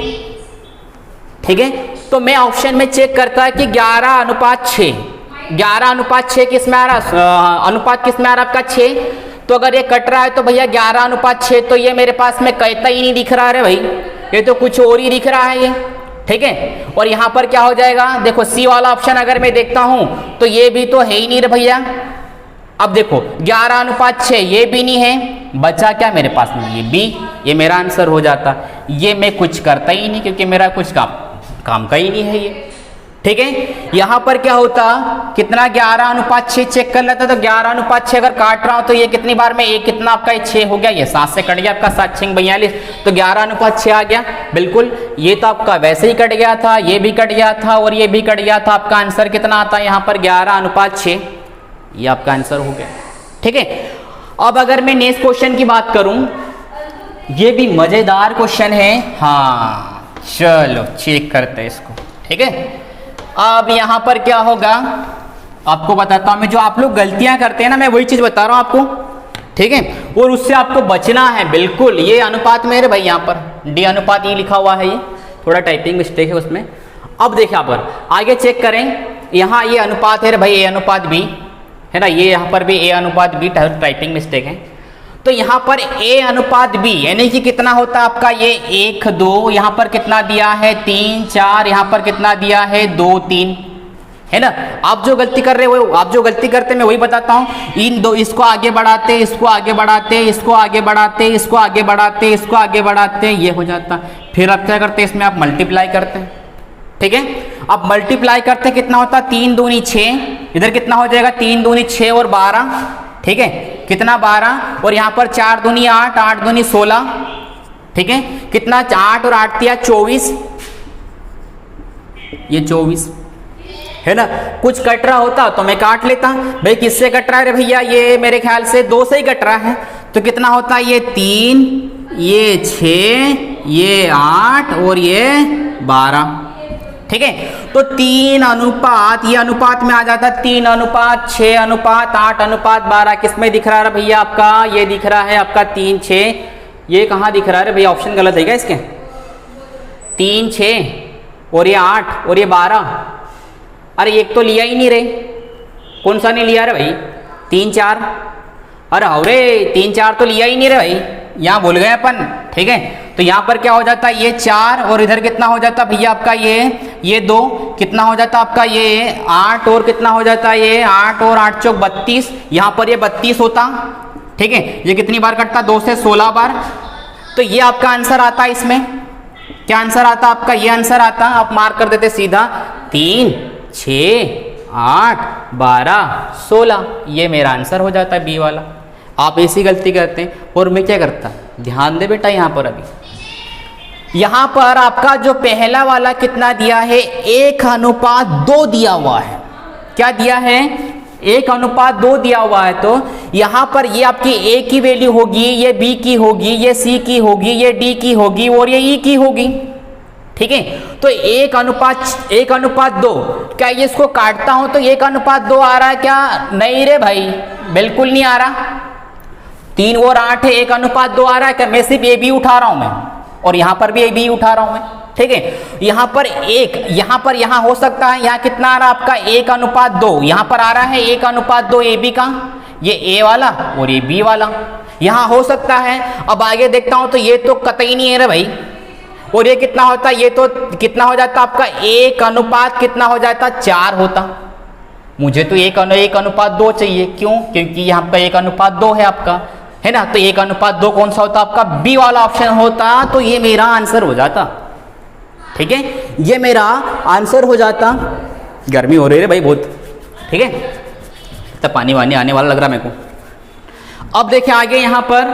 ठीक है। तो मैं ऑप्शन में चेक करता है कि 11:6, 11:6 किस में आ रहा, अनुपात किस में आ रहा आपका 6। तो अगर ये कट रहा है तो भैया 11:6, तो ये मेरे पास में कहता ही नहीं दिख रहा है भाई, ये तो कुछ और ही दिख रहा है ये, ठीक है। और यहां पर क्या हो जाएगा, देखो सी वाला ऑप्शन अगर मैं देखता हूं तो ये भी तो है ही नहीं रे भैया। अब देखो 11:6 ये भी नहीं है, बचा क्या मेरे पास में ये बी, ये मेरा आंसर हो जाता। ये मैं कुछ करता ही नहीं क्योंकि मेरा कुछ काम का ही नहीं है ये, ठीक है। यहां पर क्या होता, कितना 11:6 चेक कर लेता, तो 11:6 अगर काट रहा हूं तो ये कितनी बार में एक कितना आपका 6 हो गया, ये 7 से कट गया आपका 7 6 42, तो 11:6 आ गया बिल्कुल। ये तो आपका वैसे ही कट गया था, ये भी कट गया था और ये भी कट गया था। आपका आंसर कितना आता है यहाँ पर 11:6, ये आपका आंसर हो गया, ठीक है। अब अगर मैं नेक्स्ट क्वेश्चन की बात करूं, ये भी मजेदार क्वेश्चन है, हाँ चलो चेक करते हैं इसको, ठीक है। अब यहां पर क्या होगा आपको बताता हूं मैं, जो आप लोग गलतियां करते हैं ना, मैं वही चीज बता रहा हूं आपको, ठीक है, और उससे आपको बचना है बिल्कुल। ये अनुपात मेरे भाई यहाँ पर डी अनुपात ये लिखा हुआ है, ये थोड़ा टाइपिंग मिस्टेक है उसमें। अब देखिए यहाँ पर आगे चेक करें, यहाँ ये अनुपात है भाई A:B, है ना, ये यहाँ पर भी A:B टाइपिंग मिस्टेक है। तो यहाँ पर A:B यानी कि कितना होता है आपका ये 1 2, यहाँ पर कितना दिया है 3 4, यहाँ पर कितना दिया है 2 3, है ना। आप जो गलती कर रहे हो, आप जो गलती करते मैं वही बताता हूँ। इन दो, इसको आगे बढ़ाते, इसको आगे बढ़ाते, इसको आगे बढ़ाते, इसको आगे बढ़ाते, इसको आगे बढ़ाते, ये हो जाता। फिर आप क्या करते हैं, इसमें आप मल्टीप्लाई करते हैं, ठीक है। अब मल्टीप्लाई करते कितना होता है 3 दूनी 6, इधर कितना हो जाएगा 3 दूनी 6 और 12, ठीक है, कितना 12, और यहाँ पर 4 दूनी 8 8 दूनी 16, ठीक है, कितना 8 और 8 दिया 24, ये 24, है ना। कुछ कट रहा होता तो मैं काट लेता, भाई किससे कट रहा है रे भैया, ये मेरे ख्याल से 2 से ही कट रहा है। तो कितना होता है ये 3, ये 6, ये 8 और ये 12, ठीक है। तो 3 अनुपात, ये अनुपात में आ जाता है 3:6:8:12, किस में दिख रहा है भैया आपका, ये दिख रहा है आपका 3 6, ये कहाँ दिख रहा है भैया, ऑप्शन गलत है क्या इसके, 3 6 और ये 8 और ये 12, अरे एक तो लिया ही नहीं रे, कौन सा नहीं लिया रे भाई 3 4, अरे हो रे 3 4 तो लिया ही नहीं रे भाई, यहाँ भूल गए अपन, ठीक है। तो यहाँ पर क्या हो जाता है, ये 4 और इधर कितना हो जाता भैया आपका ये 2, कितना हो जाता आपका ये 8 और कितना हो जाता है ये 8 और 8 चौक 32, यहाँ पर ये 32 होता, ठीक है। ये कितनी बार कटता, 2 से 16 बार। तो ये आपका आंसर आता है। इसमें क्या आंसर आता आपका, ये आंसर आता, आप मार्क कर देते सीधा 3, 6, 8, 12, 16, ये मेरा आंसर हो जाता है बी वाला। आप ऐसी गलती करते हैं और मैं क्या करता, ध्यान दे बेटा यहाँ पर, अभी यहाँ पर आपका जो पहला वाला कितना दिया है, 1:2 दिया हुआ है। क्या दिया है, 1:2 दिया हुआ है। तो यहाँ पर ये आपकी ए की वैल्यू होगी, ये बी की होगी, ये सी की होगी, ये डी की होगी और ये ई की होगी, ठीक है। तो 1:2, क्या ये इसको काटता हूं तो 1:2 आ रहा है क्या, नहीं रे भाई, बिल्कुल नहीं आ रहा। 3 और 8 है, 1:2 आ रहा है क्या, मैं सिर्फ ए बी उठा रहा हूं मैं, और यहां पर भी ए बी उठा रहा हूं मैं, ठीक है। यहाँ पर यहाँ हो सकता है, यहाँ कितना आ रहा है आपका 1:2, यहाँ पर आ रहा है 1:2 ए बी का, ये ए वाला और ये बी वाला, यहाँ हो सकता है। अब आगे देखता हूं तो ये तो कतई नहीं है रे भाई, और ये कितना होता है, ये तो कितना हो जाता आपका 1 कितना हो जाता 4 होता। मुझे तो 1:2 चाहिए, क्यों, क्योंकि यहाँ पर 1:2 है आपका, है ना। तो 1:2 कौन सा होता आपका, बी वाला ऑप्शन होता, तो ये मेरा आंसर हो जाता, ठीक है, ये मेरा आंसर हो जाता। गर्मी हो रही है भाई बहुत, ठीक है, तो पानी वानी आने वाला लग रहा मेरे को। अब देखिए आगे यहाँ पर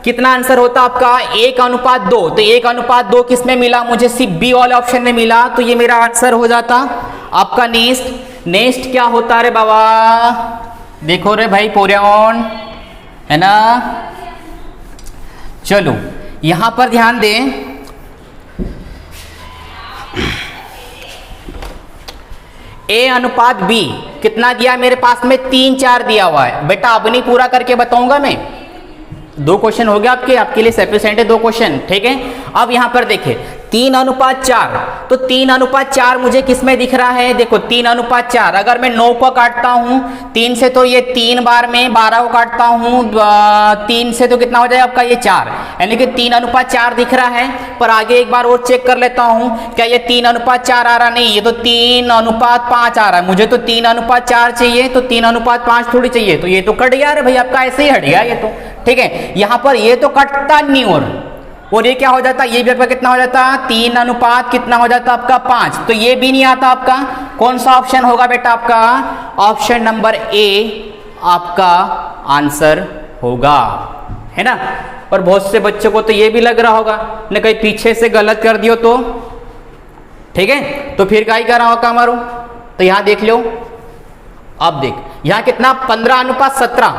कितना आंसर होता आपका 1:2, तो 1:2 किस में मिला, मुझे सिर्फ बी वाले ऑप्शन में मिला, तो ये मेरा आंसर हो जाता आपका नेक्स्ट क्या होता रे बाबा, देखो रे भाई पोरियन, है ना। चलो यहां पर ध्यान दें, A:B कितना दिया मेरे पास में, 3, 4 दिया हुआ है बेटा। अब नहीं पूरा करके बताऊंगा मैं, 2 क्वेश्चन हो गया आपके लिए सफिशिएंट है 2 क्वेश्चन, ठीक है। अब यहां पर देखिए 3:4, तो 3:4 मुझे किस में दिख रहा है, देखो 3:4, अगर मैं 9 को काटता हूं 3 से तो ये 3 बार में, 12 को काटता हूं 3 से तो कितना हो जाए आपका ये 4, यानी कि 3:4 दिख रहा है। पर आगे एक बार और चेक कर लेता हूं, क्या ये 3:4 आ रहा, नहीं, ये तो 3:5 आ रहा है। मुझे तो 3:4 चाहिए, तो 3:5 थोड़ी चाहिए, तो ये तो कट गया रे भाई आपका, ऐसे ही हट गया ये तो, ठीक है। यहां पर ये तो कटता नहीं, और ये क्या हो जाता, ये भी आपका कितना हो जाता 3 कितना हो जाता आपका 5, तो ये भी नहीं आता आपका। कौन सा ऑप्शन होगा बेटा आपका, ऑप्शन नंबर ए आपका आंसर होगा, है ना। और बहुत से बच्चों को तो ये भी लग रहा होगा न कहीं पीछे से गलत कर दियो तो, ठीक है, तो फिर क्या ही कर रहा होगा हमारो। तो यहां देख लो, अब देख यहां कितना 15:17,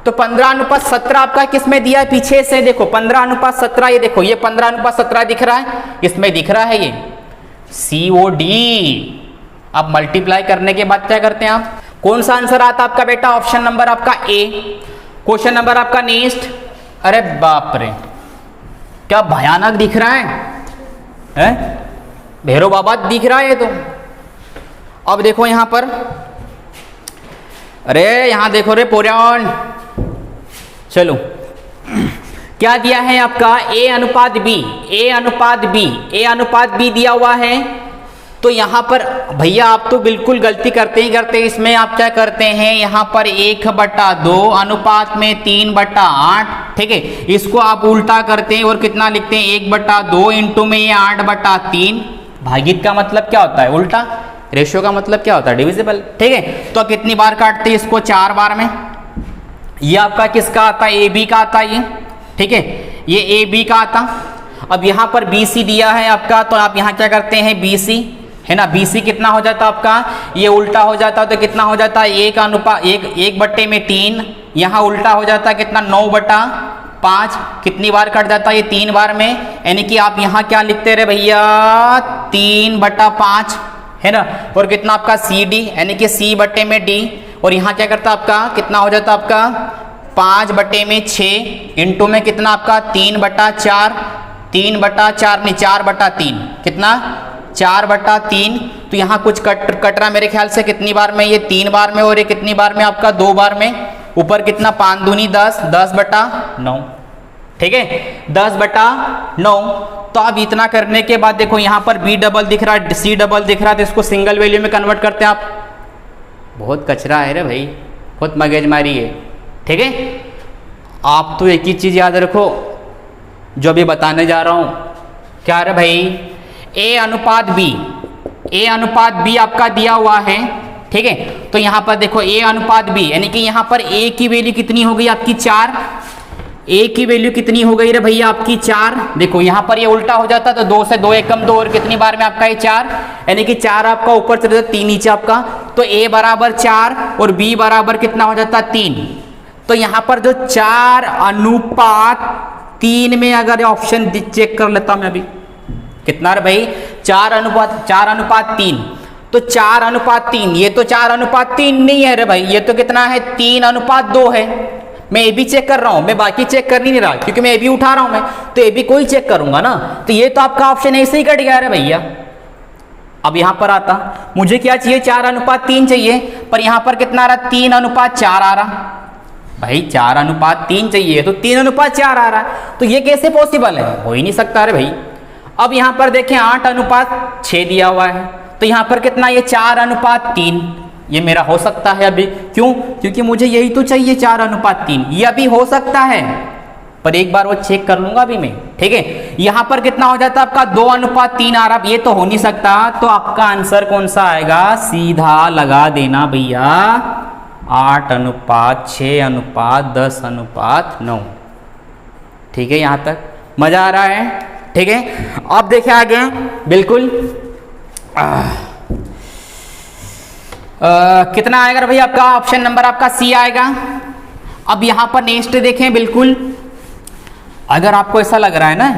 तो 15:17 आपका किस में दिया है, पीछे से देखो 15:17, ये देखो ये 15:17 दिख रहा है, इसमें दिख रहा है ये COD। अब मल्टीप्लाई करने के बाद क्या करते हैं आप, कौन सा आंसर आता आपका बेटा, ऑप्शन नंबर आपका ए। क्वेश्चन नंबर आपका नेक्स्ट, अरे बाप रे क्या भयानक दिख रहा है, भैरव बाबा दिख रहा है ये तो। अब देखो यहां पर, अरे यहां देखो रे पोरियन, चलो क्या दिया है आपका A:B, A:B दिया हुआ है। तो यहां पर भैया आप तो बिल्कुल गलती करते ही करते, इसमें आप क्या करते हैं, यहां पर 1/2 अनुपात में 3/8, ठीक है, इसको आप उल्टा करते हैं और कितना लिखते हैं 1/2 इंटू में ये 8/3। भागित का मतलब क्या होता है, उल्टा, रेशियो का मतलब क्या होता है, डिविजिबल, ठीक है। तो कितनी बार काटते हैं इसको, 4 बार में। ये आपका किसका आता है, AB का आता है ये, ठीक है, ये AB का आता। अब यहाँ पर BC दिया है आपका, तो आप यहाँ क्या करते हैं BC, है ना, BC कितना हो जाता आपका, ये उल्टा हो जाता तो कितना हो जाता है 1/3, यहाँ उल्टा हो जाता है कितना 9/5, कितनी बार कट जाता है ये 3 बार में, यानी कि आप यहाँ क्या लिखते रहे भैया 3/5, है ना। और कितना आपका CD, यानी कि C/D, और यहाँ क्या करता आपका कितना हो जाता आपका 5/6 इंटू में कितना आपका 3/4, 3/4 नहीं 4/3, कितना 4/3। तो यहाँ कुछ कट रहा मेरे ख्याल से कितनी बार में, ये 3 बार में, और ये कितनी बार में आपका 2 बार में, ऊपर कितना 5 दूनी 10, 10/9, ठीक है, 10/9। तो अब इतना करने के बाद देखो यहाँ पर बी डबल दिख रहा है, सी डबल दिख रहा है, तो इसको सिंगल वैल्यू में कन्वर्ट करते हैं आप। बहुत कचरा है रे भाई, बहुत मगजमारी है। ठीक है, आप तो एक ही चीज़ याद रखो जो अभी बताने जा रहा हूँ। क्या रे भाई, ए अनुपात बी आपका दिया हुआ है। ठीक है, तो यहाँ पर देखो ए अनुपात बी, यानी कि यहाँ पर ए की वैल्यू कितनी हो गई आपकी 4। ए की वैल्यू कितनी हो गई रे भैया आपकी 4। देखो यहाँ पर ये उल्टा हो जाता तो 2 से 2 एक कम 2 और कितनी बार में आपका ये 4, यानी कि 4 आपका ऊपर चले जाता 3 नीचे आपका। तो ए बराबर 4 और बी बराबर कितना हो जाता 3। तो यहाँ पर जो 4:3 में अगर ऑप्शन चेक कर लेता हूं मैं अभी, कितना रे भाई 4:3। तो 4:3, ये तो 4:3 नहीं है रे भाई, ये तो कितना है 3:2 है। मैं ये भी चेक कर रहा हूं, मैं बाकी चेक कर नहीं रहा क्योंकि मैं ये भी उठा रहा हूं, मैं तो ये भी कोई चेक करूंगा ना। तो ये तो आपका ऑप्शन ऐसे ही कट गया रे भैया। अब यहां पर आता मुझे क्या चाहिए 4:3 चाहिए, पर यहां पर कितना आ रहा 3:4 आ रहा। भाई 4:3 चाहिए तो 3:4 आ रहा है, तो ये कैसे पॉसिबल है, हो ही नहीं सकता रे भाई। अब यहां पर देखें 8:6 दिया हुआ है, तो यहां पर कितना ये 4:3, ये मेरा हो सकता है अभी। क्यों? क्योंकि मुझे यही तो चाहिए 4:3, ये अभी हो सकता है, पर एक बार वो चेक कर लूंगा अभी मैं। ठीक है, यहां पर कितना हो जाता है आपका 2:3 आ रहा, ये तो हो नहीं सकता। तो आपका आंसर कौन सा आएगा, सीधा लगा देना भैया 8:6:10:9। ठीक है, यहां तक मजा आ रहा है। ठीक है, अब देखें आगे बिल्कुल कितना आएगा भैया आपका, ऑप्शन नंबर आपका सी आएगा। अब यहां पर नेक्स्ट देखें बिल्कुल, अगर आपको ऐसा लग रहा है ना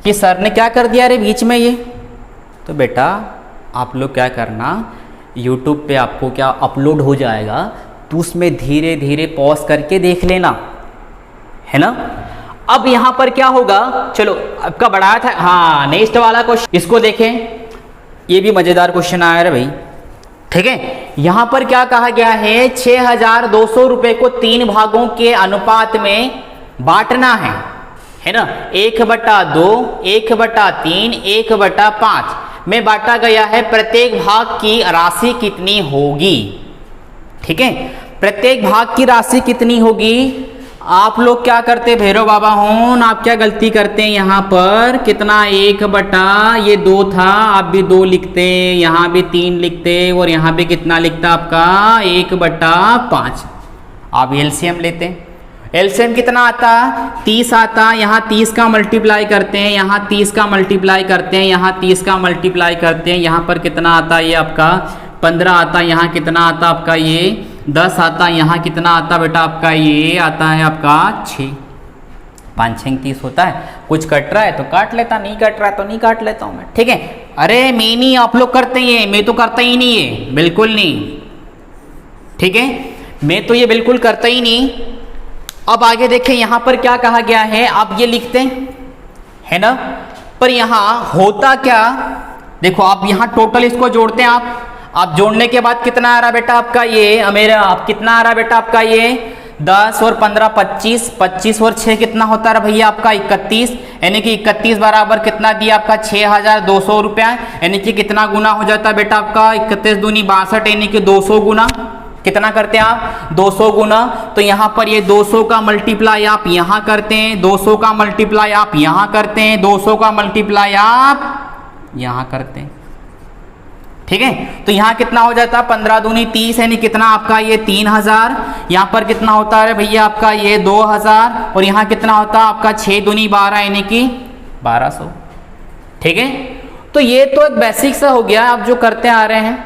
कि सर ने क्या कर दिया रे बीच में ये, तो बेटा आप लोग क्या करना, YouTube पे आपको क्या अपलोड हो जाएगा, तो उसमें धीरे धीरे पॉज करके देख लेना, है ना। अब यहां पर क्या होगा, चलो आपका बढ़ाया था, हाँ नेक्स्ट वाला क्वेश्चन इसको देखें, ये भी मजेदार क्वेश्चन आया है भाई। ठीक है, यहां पर क्या कहा गया है, 6,200 रुपए को 3 भागों के अनुपात में बांटना है ना। 1/2, 1/3, 1/5 में बांटा गया है, प्रत्येक भाग की राशि कितनी होगी। ठीक है, प्रत्येक भाग की राशि कितनी होगी। आप लोग क्या करते भैरव बाबा हों, आप क्या गलती करते हैं, यहाँ पर कितना 1/2 था, आप भी 2 लिखते, यहाँ भी 3 लिखते, और यहाँ भी कितना लिखता आपका 1/5। आप एलसीएम लेते, एलसीएम कितना आता 30 आता, यहाँ 30 का मल्टीप्लाई करते हैं, यहाँ 30 का मल्टीप्लाई करते हैं, यहाँ 30 का मल्टीप्लाई करते हैं, यहाँ पर कितना आता ये आपका 15 आता, यहाँ कितना आता आपका ये 10 आता, यहाँ कितना आता बेटा आपका ये आता है आपका 6, 5 6 30 होता है। कुछ कट रहा है तो काट लेता, नहीं कट रहा है तो नहीं काट लेता हूँ मैं। ठीक है, अरे मैं नहीं, आप लोग करते हैं, मैं तो करता ही नहीं है, बिल्कुल नहीं। ठीक है, मैं तो ये बिल्कुल करता ही नहीं। अब आगे देखें यहाँ पर क्या कहा गया है, आप ये लिखते है ना, पर यहाँ होता क्या, देखो आप यहाँ टोटल इसको जोड़ते हैं, आप जोड़ने के बाद कितना आ रहा बेटा आपका ये मेरा, आप कितना आ रहा बेटा आपका ये 10 और 15 25, 25 और 6 कितना होता है भैया आपका 31, यानी कि 31 बराबर कितना दिया आपका 6,200 रुपया, यानी कि कितना गुना हो जाता है बेटा आपका 31 दूनी 62, यानी कि 200 गुना। कितना करते हैं आप 200 गुना, तो यहाँ पर ये 200 का मल्टीप्लाई आप यहाँ करते हैं, 200 का मल्टीप्लाई आप यहाँ करते हैं, 200 का मल्टीप्लाई आप यहाँ करते हैं। ठीक है, तो यहाँ कितना हो जाता है 15 दूनी 30, यानी कितना आपका ये 3,000, यहाँ पर कितना होता है भैया आपका ये 2,000, और यहाँ कितना होता है आपका 6 दूनी 12, यानी कि 1,200। ठीक है, तो ये तो एक बेसिक सा हो गया आप जो करते आ रहे हैं।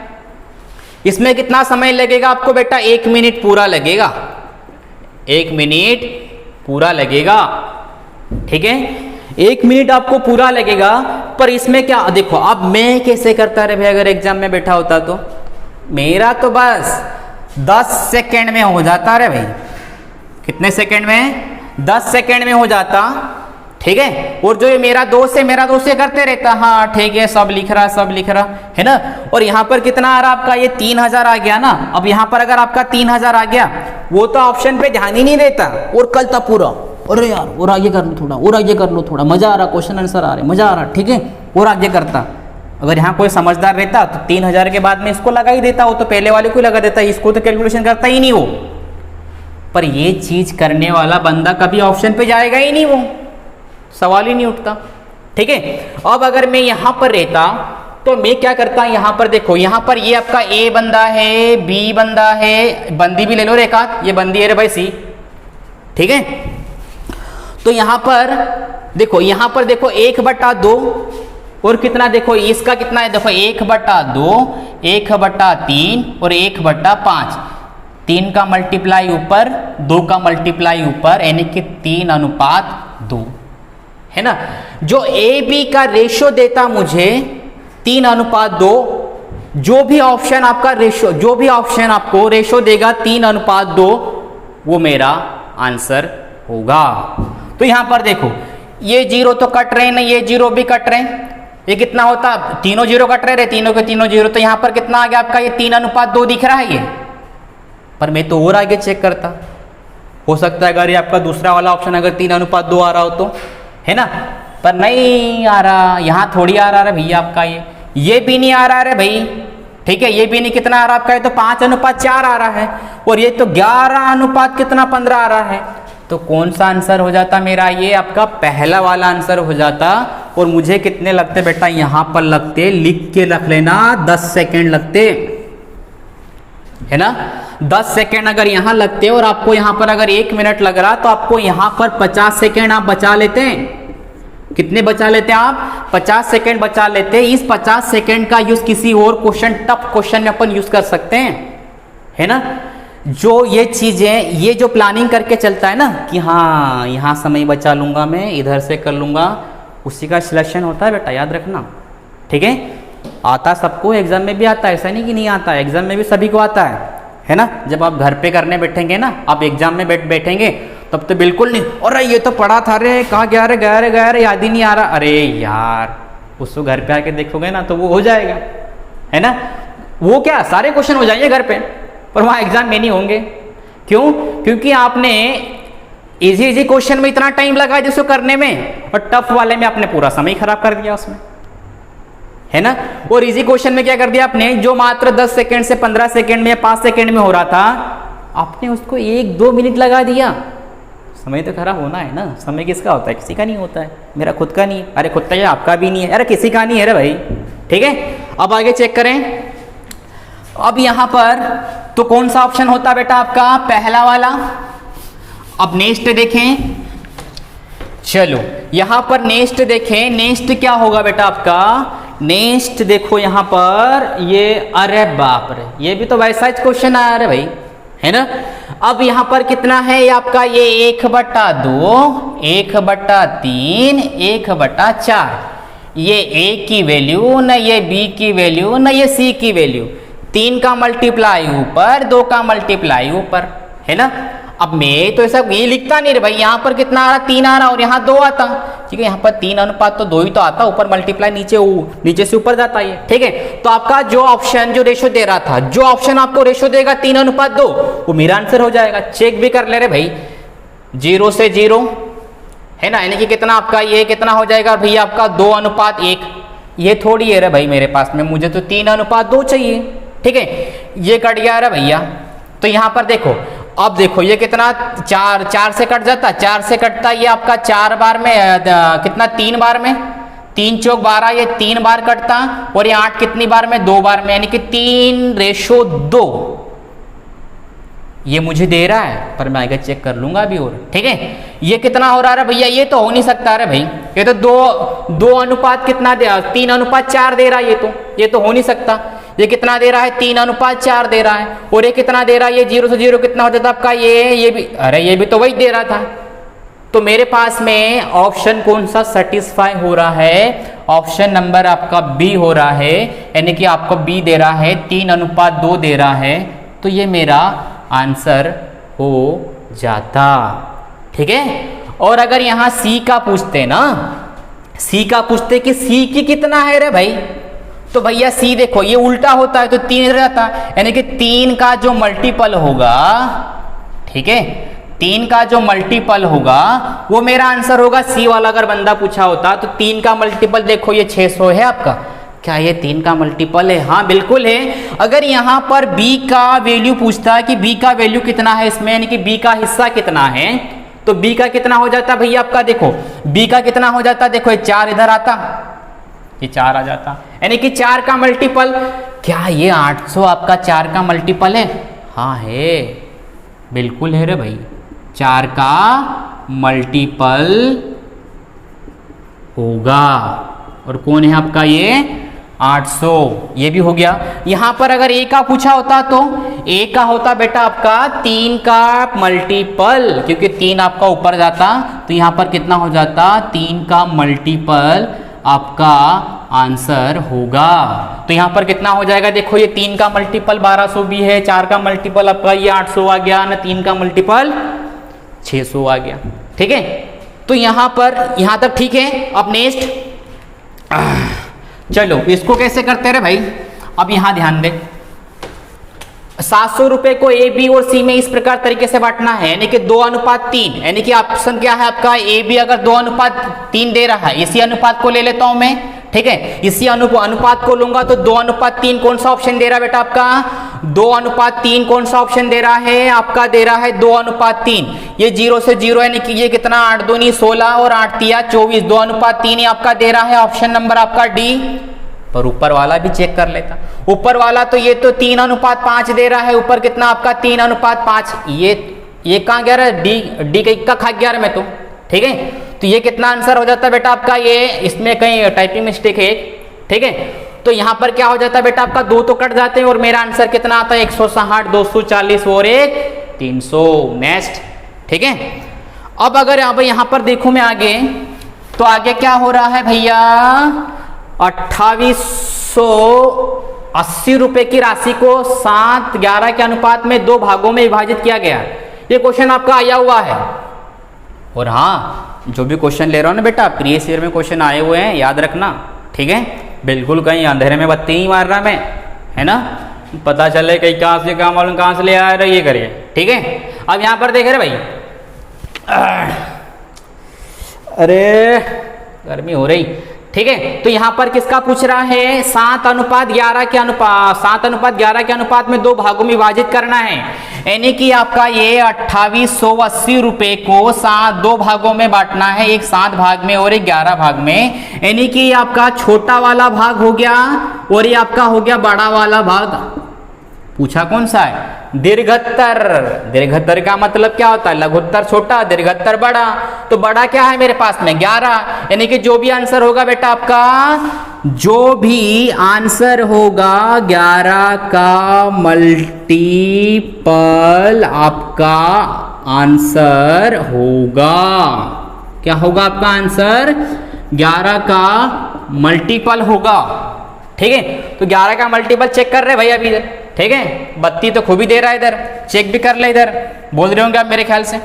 इसमें कितना समय लगेगा आपको बेटा, 1 मिनट पूरा लगेगा, 1 मिनट पूरा लगेगा। ठीक है, 1 मिनट आपको पूरा लगेगा, पर इसमें क्या देखो, अब मैं कैसे करता रहे भाई, अगर एग्जाम में बैठा होता तो मेरा तो बस 10 सेकेंड में हो जाता रे भाई। कितने सेकेंड में, 10 सेकेंड में हो जाता। ठीक है, और जो ये मेरा दोस्त है करते रहता, हाँ ठीक है सब लिख रहा है ना। और यहाँ पर कितना आ रहा आपका ये 3,000 आ गया ना। अब यहाँ पर अगर आपका 3,000 आ गया, वो तो ऑप्शन पे ध्यान ही नहीं देता, और कल था पूरा अरे यार और आगे कर लो थोड़ा, और आगे कर लो थोड़ा, मजा आ रहा, क्वेश्चन आंसर आ रहे, मजा आ रहा, ठीक है, और आगे करता। अगर यहाँ कोई समझदार रहता तो 3000 के बाद में इसको लगा ही देता, वो तो पहले वाले को लगा देता, इसको तो कैलकुलेशन करता ही नहीं वो। पर ये चीज करने वाला बंदा कभी ऑप्शन पे जाएगा ही नहीं, वो सवाल ही नहीं उठता, ठीक है। अब अगर मैं यहां पर रहता तो मैं क्या करता, यहां पर देखो, यहां पर ये आपका ए बंदा है, बी बंदा है, बंदी भी ले लो रेखा, ये बंदी है रे भाई सी, ठीक है। तो यहां पर देखो, यहां पर देखो 1/2 और कितना देखो इसका कितना है, देखो 1/2, 1/3 और 1/5, 3 का मल्टीप्लाई ऊपर, 2 का मल्टीप्लाई ऊपर, यानी कि 3:2 है ना। जो ए बी का रेशो देता मुझे 3:2, जो भी ऑप्शन आपका रेशो, जो भी ऑप्शन आपको रेशो देगा 3:2, वो मेरा आंसर होगा। तो यहां पर देखो ये 0 तो कट रहे नहीं, ये 0 भी कट रहे, ये कितना होता, तीनों 0 कट रहे, तीनों के तीनों 0, तो यहां पर कितना आ गया आपका, ये 3:2 दिख रहा है ये। पर मैं तो और आगे चेक करता, हो सकता है अगर ये आपका दूसरा वाला ऑप्शन अगर 3:2 आ रहा हो तो, है ना, पर नहीं आ रहा, यहां थोड़ी आ रहा है भैया आपका, ये भी नहीं आ रहा है भाई, ठीक है, ये भी नहीं, कितना आ रहा आपका, ये तो 5:4 आ रहा है, और ये तो 11:15 आ रहा है। तो कौन सा आंसर हो जाता मेरा, ये आपका पहला वाला आंसर हो जाता। और मुझे कितने लगते बेटा, यहां पर लगते, लिख के रख लेना, 10 सेकेंड लगते, है ना, 10 सेकेंड अगर यहां लगते और आपको यहां पर अगर 1 मिनट लग रहा तो आपको यहां पर 50 सेकेंड आप बचा लेते हैं। कितने बचा लेते हैं आप, 50 सेकेंड बचा लेते हैं। इस 50 सेकेंड का यूज किसी और क्वेश्चन, टफ क्वेश्चन में अपन यूज कर सकते हैं, है ना। जो ये चीजें, ये जो प्लानिंग करके चलता है ना कि हाँ यहाँ समय बचा लूंगा मैं, इधर से कर लूंगा, उसी का सिलेक्शन होता है बेटा, याद रखना, ठीक है। आता सबको, एग्जाम में भी आता है, ऐसा नहीं कि नहीं आता है, एग्जाम में भी सभी को आता है ना। जब आप घर पे करने बैठेंगे ना, आप एग्जाम में बैठेंगे तब तो बिल्कुल नहीं, अरे ये तो पढ़ा था रे, कहाँ गया रे, गया रे, गया रे, याद ही नहीं आ रहा, अरे यार उसको घर पे आके देखोगे ना तो वो हो जाएगा, है ना। वो क्या सारे क्वेश्चन हो जाएंगे घर पे, पर वहाँ एग्जाम में नहीं होंगे। क्यों, क्योंकि आपने इजी क्वेश्चन में इतना टाइम लगा जिसको करने में, और टफ वाले में आपने पूरा समय खराब कर दिया उसमें, है ना। और इजी क्वेश्चन में क्या कर दिया आपने, जो मात्र 10 सेकेंड से 15 सेकेंड में या 5 सेकेंड में हो रहा था, आपने उसको 1-2 मिनट लगा दिया। समय तो खराब होना है ना, समय किसका होता है, किसी का नहीं होता है, मेरा खुद का नहीं है, अरे खुद का है, आपका भी नहीं है, अरे किसी का नहीं है रे भाई, ठीक है। अब आगे चेक करें, अब यहां पर तो कौन सा ऑप्शन होता बेटा आपका, पहला वाला। अब नेक्स्ट देखें, चलो यहां पर नेक्स्ट देखें, नेक्स्ट क्या होगा बेटा आपका, नेक्स्ट देखो यहां पर ये, अरे बाप रे, ये भी तो वैसा ही क्वेश्चन आया रे भाई, है ना। अब यहां पर कितना है ये आपका, ये 1/2, 1/3, 1/4, ये ए की वैल्यू न ये बी की वैल्यू न ये सी की वैल्यू, 3 का मल्टीप्लाई ऊपर, 2 का मल्टीप्लाई ऊपर, है ना। अब मैं तो ऐसा ये लिखता नहीं रे भाई, यहाँ पर कितना आ रहा, 3 आ रहा और यहाँ 2 आता, ठीक है। यहाँ पर 3:2 ही तो आता, ऊपर मल्टीप्लाई नीचे से ऊपर जाता है, ठीक है। तो आपका जो ऑप्शन जो रेशो दे रहा था, जो ऑप्शन आपको रेशो देगा 3:2, वो मेरा आंसर हो जाएगा। चेक भी कर ले रहे भाई, 0 से 0, है ना, यानी कि कितना आपका, ये कितना हो जाएगा भैया आपका 2:1, ये थोड़ी है रे भाई मेरे पास में, मुझे तो 3:2 चाहिए, ठीक है। ये कट गया रे भैया, तो यहां पर देखो, अब देखो ये कितना, 4 से कट जाता, 4 से कटता ये आपका 4 बार में, कितना 3 बार में, 3 चौक 12, ये 3 बार कटता, और ये 8 कितनी बार में, 2 बार में, यानी कि 3:2 ये मुझे दे रहा है, पर मैं आगे चेक कर लूंगा अभी और, ठीक है। ये कितना हो रहा है भैया, ये तो हो नहीं सकता रे भाई, ये तो 2 अनुपात कितना दे, 3:4 दे रहा है, ये तो हो नहीं सकता। ये कितना दे रहा है, 3:4 दे रहा है, और ये कितना दे रहा है, ये 0 से 0 कितना हो जाता आपका, ये भी, अरे ये भी तो वही दे रहा था। तो मेरे पास में ऑप्शन कौन सा सेटिस्फाई हो रहा है, ऑप्शन नंबर आपका बी हो रहा है, यानी कि आपको बी दे रहा है, 3:2 दे रहा है, तो ये मेरा आंसर हो जाता, ठीक है। और अगर यहां सी का पूछते ना, सी का पूछते कि सी की कितना है रे भाई, तो भैया सी देखो ये उल्टा होता है, तो 3 रहता है, यानी कि 3 का जो मल्टीपल होगा, ठीक है, 3 का जो मल्टीपल होगा वो मेरा आंसर होगा सी वाला। अगर बंदा पूछा होता तो 3 का मल्टीपल देखो ये 600 है आपका। क्या ये 3 का मल्टीपल है? हाँ बिल्कुल है। अगर यहाँ पर b का वैल्यू पूछता है कि b का वैल्यू कितना है इसमें, यानी कि b का हिस्सा कितना है, तो b का कितना हो जाता भैया आपका, देखो b का कितना हो जाता, देखो ये 4 इधर आता, ये 4 आ जाता, यानी कि 4 का मल्टीपल। क्या ये 800 आपका 4 का मल्टीपल है? हाँ है, बिल्कुल है रे भाई, 4 का मल्टीपल होगा। और कौन है आपका ये 800, ये भी हो गया। यहां पर अगर a का पूछा होता तो a का होता बेटा आपका 3 का मल्टीपल, क्योंकि 3 आपका ऊपर जाता, तो यहां पर कितना हो जाता, 3 का मल्टीपल आपका आंसर होगा। तो यहां पर कितना हो जाएगा, देखो ये 3 का मल्टीपल 1200 भी है, 4 का मल्टीपल आपका ये 800 आ गया ना, 3 का मल्टीपल 600 आ गया। ठीक है, तो यहां पर यहां तक ठीक है। अब नेक्स्ट चलो इसको कैसे करते रहे भाई, अब यहां ध्यान दे। 700 रुपए को ए बी और सी में इस प्रकार तरीके से बांटना है, यानी कि 2:3, यानी कि ऑप्शन क्या है आपका, ए बी अगर 2:3 दे रहा है, इसी अनुपात को ले लेता हूं मैं। ठीक है, इसी अनुपात को लूंगा तो 2:3 कौन सा ऑप्शन दे रहा है बेटा आपका, 2:3 कौन सा ऑप्शन दे रहा है आपका, दे रहा है 2:3। ये 0 से 0 यानी कि ये कितना, 8 दूनी 16 और 8 तिया 24, 2:3 आपका दे रहा है ऑप्शन नंबर आपका डी। पर ऊपर वाला भी चेक कर लेता, ऊपर वाला तो ये तो 3:5 दे रहा है, ऊपर कितना आपका 3:5, ये कहाँ गया डी का खा गया मैं तो। ठीक है, तो ये कितना आंसर हो जाता है बेटा आपका, ये इसमें कहीं टाइपिंग मिस्टेक है। ठीक है, तो यहाँ पर क्या हो जाता है बेटा आपका, 2 तो कट जाते हैं और मेरा आंसर कितना आता है 160, 240 और 1 300। नेक्स्ट, ठीक है। अब अगर यहाँ पर देखो मैं आगे, तो आगे क्या हो रहा है भैया, 2880 रुपए की राशि को 7:11 के अनुपात में 2 भागों में विभाजित किया गया। ये क्वेश्चन आपका आया हुआ है। और हाँ, जो भी क्वेश्चन ले रहा हूं ना बेटा, प्रीवियस ईयर में क्वेश्चन आए हुए हैं, याद रखना। ठीक है, बिल्कुल कहीं अंधेरे में बत्ती नहीं मार रहा मैं, है ना, पता चले कहीं कहां से कहां मालूम कहां से ले आया रहा, ये करिए। ठीक है, अब यहां पर देख रहे भाई, अरे गर्मी हो रही। ठीक है, तो यहां पर किसका पूछ रहा है, 7:11 के अनुपात में 2 भागों में विभाजित करना है, यानी कि आपका ये 2880 रुपए को 2 भागों में बांटना है, एक 7 भाग में और एक 11 भाग में, यानी कि आपका छोटा वाला भाग हो गया और ये आपका हो गया बड़ा वाला भाग। पूछा कौन सा है, दीर्घत्तर। दीर्घत्तर का मतलब क्या होता है, लघुत्तर छोटा, दीर्घत्तर बड़ा। तो बड़ा क्या है मेरे पास में 11, यानी कि जो भी आंसर होगा बेटा आपका, जो भी आंसर होगा 11 का मल्टीपल आपका आंसर होगा। क्या होगा आपका आंसर, 11 का मल्टीपल होगा। ठीक है, तो 11 का मल्टीपल चेक कर रहे भाई अभी इधर। ठीक है, बत्ती तो खूब ही दे रहा है इधर, चेक भी कर ले इधर, बोल रहे होंगे आप मेरे ख्याल से।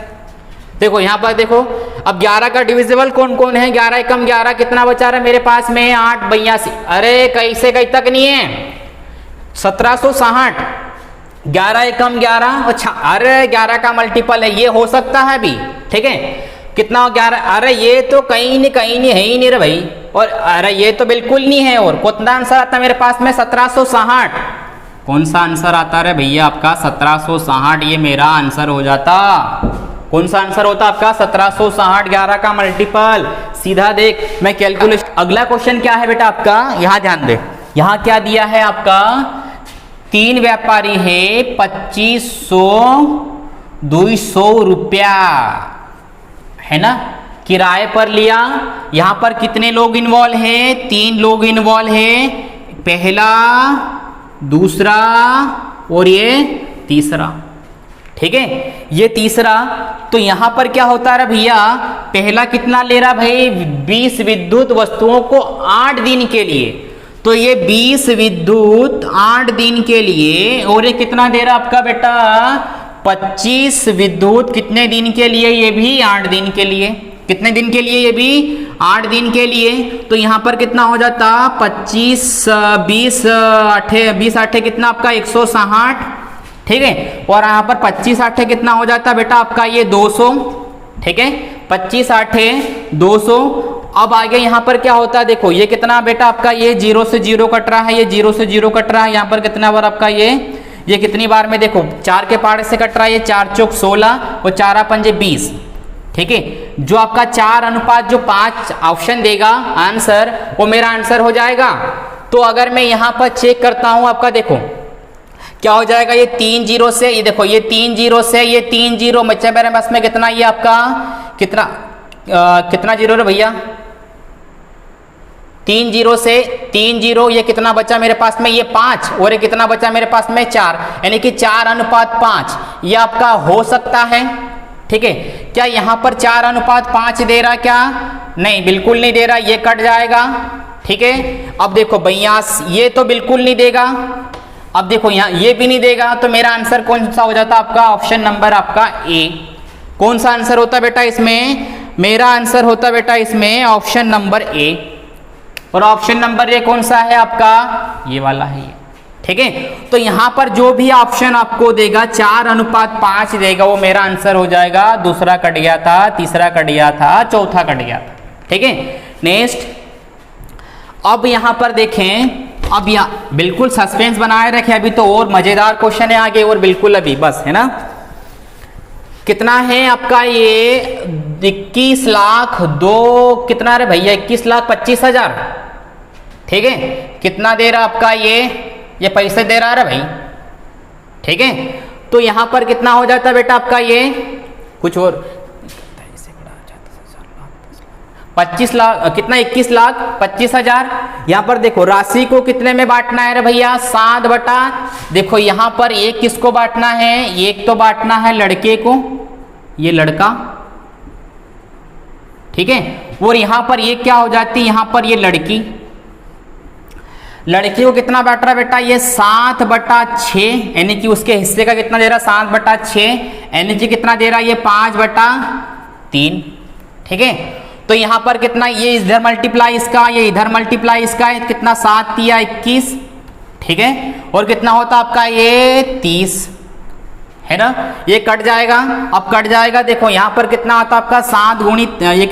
देखो यहाँ पर देखो, अब 11 का डिविजिबल कौन कौन है, 11 एकम 11, कितना बचा रहा है मेरे पास में 882। अरे कैसे कहीं तक नहीं है, 1760, 11 एकम 11, अच्छा अरे 11 का मल्टीपल है, ये हो सकता है अभी। ठीक है, कितना 11, अरे ये तो कहीं नहीं है ही नहीं रे भाई, और अरे ये तो बिल्कुल नहीं है। और कितना आंसर आता है मेरे पास में 1760, कौन सा आंसर आता है भैया आपका 1760, ये मेरा आंसर हो जाता। कौन सा आंसर होता आपका 1760, 11 का मल्टीपल। सीधा देख मैं कैलकुलेशन। अगला क्वेश्चन क्या है बेटा आपका, यहां ध्यान दे, यहां क्या दिया है आपका, 3 व्यापारी है, 2500 रुपया है ना, किराए पर लिया। यहां पर कितने लोग इन्वॉल्व है, 3 लोग इन्वॉल्व है, पहला, दूसरा और ये तीसरा। ठीक है, ये तीसरा। तो यहां पर क्या होता है भैया, पहला कितना ले रहा भाई, 20 विद्युत वस्तुओं को 8 दिन के लिए। तो ये 20 विद्युत 8 दिन के लिए, और ये कितना दे रहा आपका बेटा, 25 विद्युत कितने दिन के लिए, ये भी 8 दिन के लिए। कितने दिन के लिए, ये भी 8 दिन के लिए। तो यहां पर कितना हो जाता, 25 20 8 कितना आपका 160, ठीक है। और यहाँ पर 25 8 कितना हो जाता है बेटा आपका ये 200, ठीक है, 25 8 200। अब आगे यहाँ पर क्या होता है, देखो ये कितना बेटा आपका ये 0 से 0 कट रहा है, ये 0 से 0 कट रहा है, यहाँ पर कितना बार आपका ये कितनी बार में, देखो 4 के पहाड़े से कट रहा है, ये 4 चौक 16 और 4 पंजे 20, ठीक है। जो आपका 4 अनुपात जो 5 ऑप्शन देगा आंसर, वो मेरा आंसर हो जाएगा। तो अगर मैं यहाँ पर चेक करता हूँ आपका, देखो क्या हो जाएगा, ये 3 0 से, ये देखो ये 3 0 से ये 3 0 बच्चा मेरे पास में कितना, ये आपका कितना 0 है भैया, 3 0 से 3 0, ये कितना बचा मेरे पास में, ये 5, और ये कितना बचा मेरे पास में 4, यानी कि 4 अनुपात 5 ये आपका हो सकता है, ठीक है। क्या यहाँ पर 4 अनुपात 5 दे रहा क्या, नहीं बिल्कुल नहीं दे रहा, ये कट जाएगा, ठीक है। अब देखो 82 ये तो बिल्कुल नहीं देगा, अब देखो यहाँ ये भी नहीं देगा, तो मेरा आंसर कौन सा हो जाता आपका, ऑप्शन नंबर आपका ए। कौन सा आंसर होता बेटा इसमें, मेरा आंसर होता बेटा इसमें ऑप्शन नंबर ए। और ऑप्शन नंबर ए कौन सा है आपका, ये वाला है ये, ठीक है। तो यहाँ पर जो भी ऑप्शन आपको देगा 4 अनुपात 5 देगा, वो मेरा आंसर हो जाएगा। दूसरा कट गया था, तीसरा कट गया था, चौथा कट गया था, ठीक है। नेक्स्ट, अब यहाँ पर देखें, अब यहाँ बिल्कुल सस्पेंस बनाए रखे, अभी तो और मजेदार क्वेश्चन है आगे, और बिल्कुल अभी बस है ना। कितना है आपका ये 21 लाख 2 कितना रे भैया, 21 लाख 25 हजार, ठीक है। कितना दे रहा आपका ये पैसे दे रहा है भाई, ठीक है। तो यहां पर कितना हो जाता है बेटा आपका ये कुछ और 25 लाख कितना 21 लाख 25 हजार। यहाँ पर देखो राशि को कितने में बांटना है रे भैया, 7 बटा, देखो यहाँ पर एक किसको बांटना है, एक तो बांटना है लड़के को, ये लड़का, ठीक है। और यहाँ पर ये क्या हो जाती है, यहाँ पर ये लड़की, लड़की को कितना बांट रहा बेटा, ये 7 बटा 6, यानी कि उसके हिस्से का कितना दे रहा 7 बटा 6, यानी कि कितना दे रहा ये 5 बटा 3, ठीक है। तो यहाँ पर कितना, ये इधर मल्टीप्लाई इसका, ये इधर मल्टीप्लाई इसका, कितना 7 तिया 21, ठीक है। और कितना होता आपका ये 30, है ना। ये कट जाएगा, अब कट जाएगा, देखो यहाँ पर कितना आता आपका 7 गुणित, ये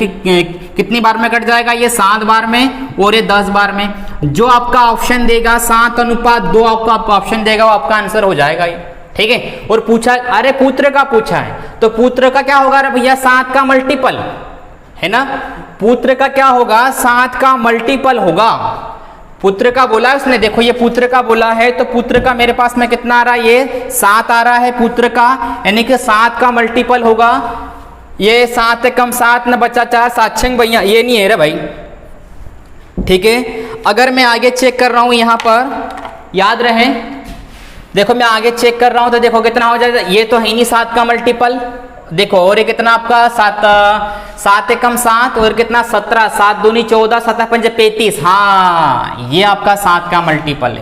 कितनी बार में कट जाएगा, ये 7 बार में, और ये 10 बार में। जो आपका ऑप्शन देगा 7 अनुपात 2 आपका ऑप्शन देगा, वो आपका आंसर हो जाएगा ये, ठीक है। और पूछा, अरे पुत्र का पूछा है, तो पुत्र का क्या होगा रे भैया, 7 का मल्टीपल, है ना। पुत्र का क्या होगा, 7 का मल्टीपल होगा। पुत्र का बोला है उसने, देखो ये पुत्र का बोला है, तो पुत्र का मेरे पास में कितना आ रहा है, ये 7 आ रहा है पुत्र का, यानी कि 7 का मल्टीपल होगा। ये 7 कम 7 न बचा 4, 7 6 भैया, ये नहीं है रे भाई, ठीक है। अगर मैं आगे चेक कर रहा हूं, यहाँ पर याद रहे, देखो मैं आगे चेक कर रहा हूं, तो देखो कितना हो जाएगा, ये तो है नहीं 7 का मल्टीपल, देखो। और ये कितना आपका 7 कम 7, और कितना 17, 7 दूनी 14, 7 पंजे 35, हाँ ये आपका 7 का मल्टीपल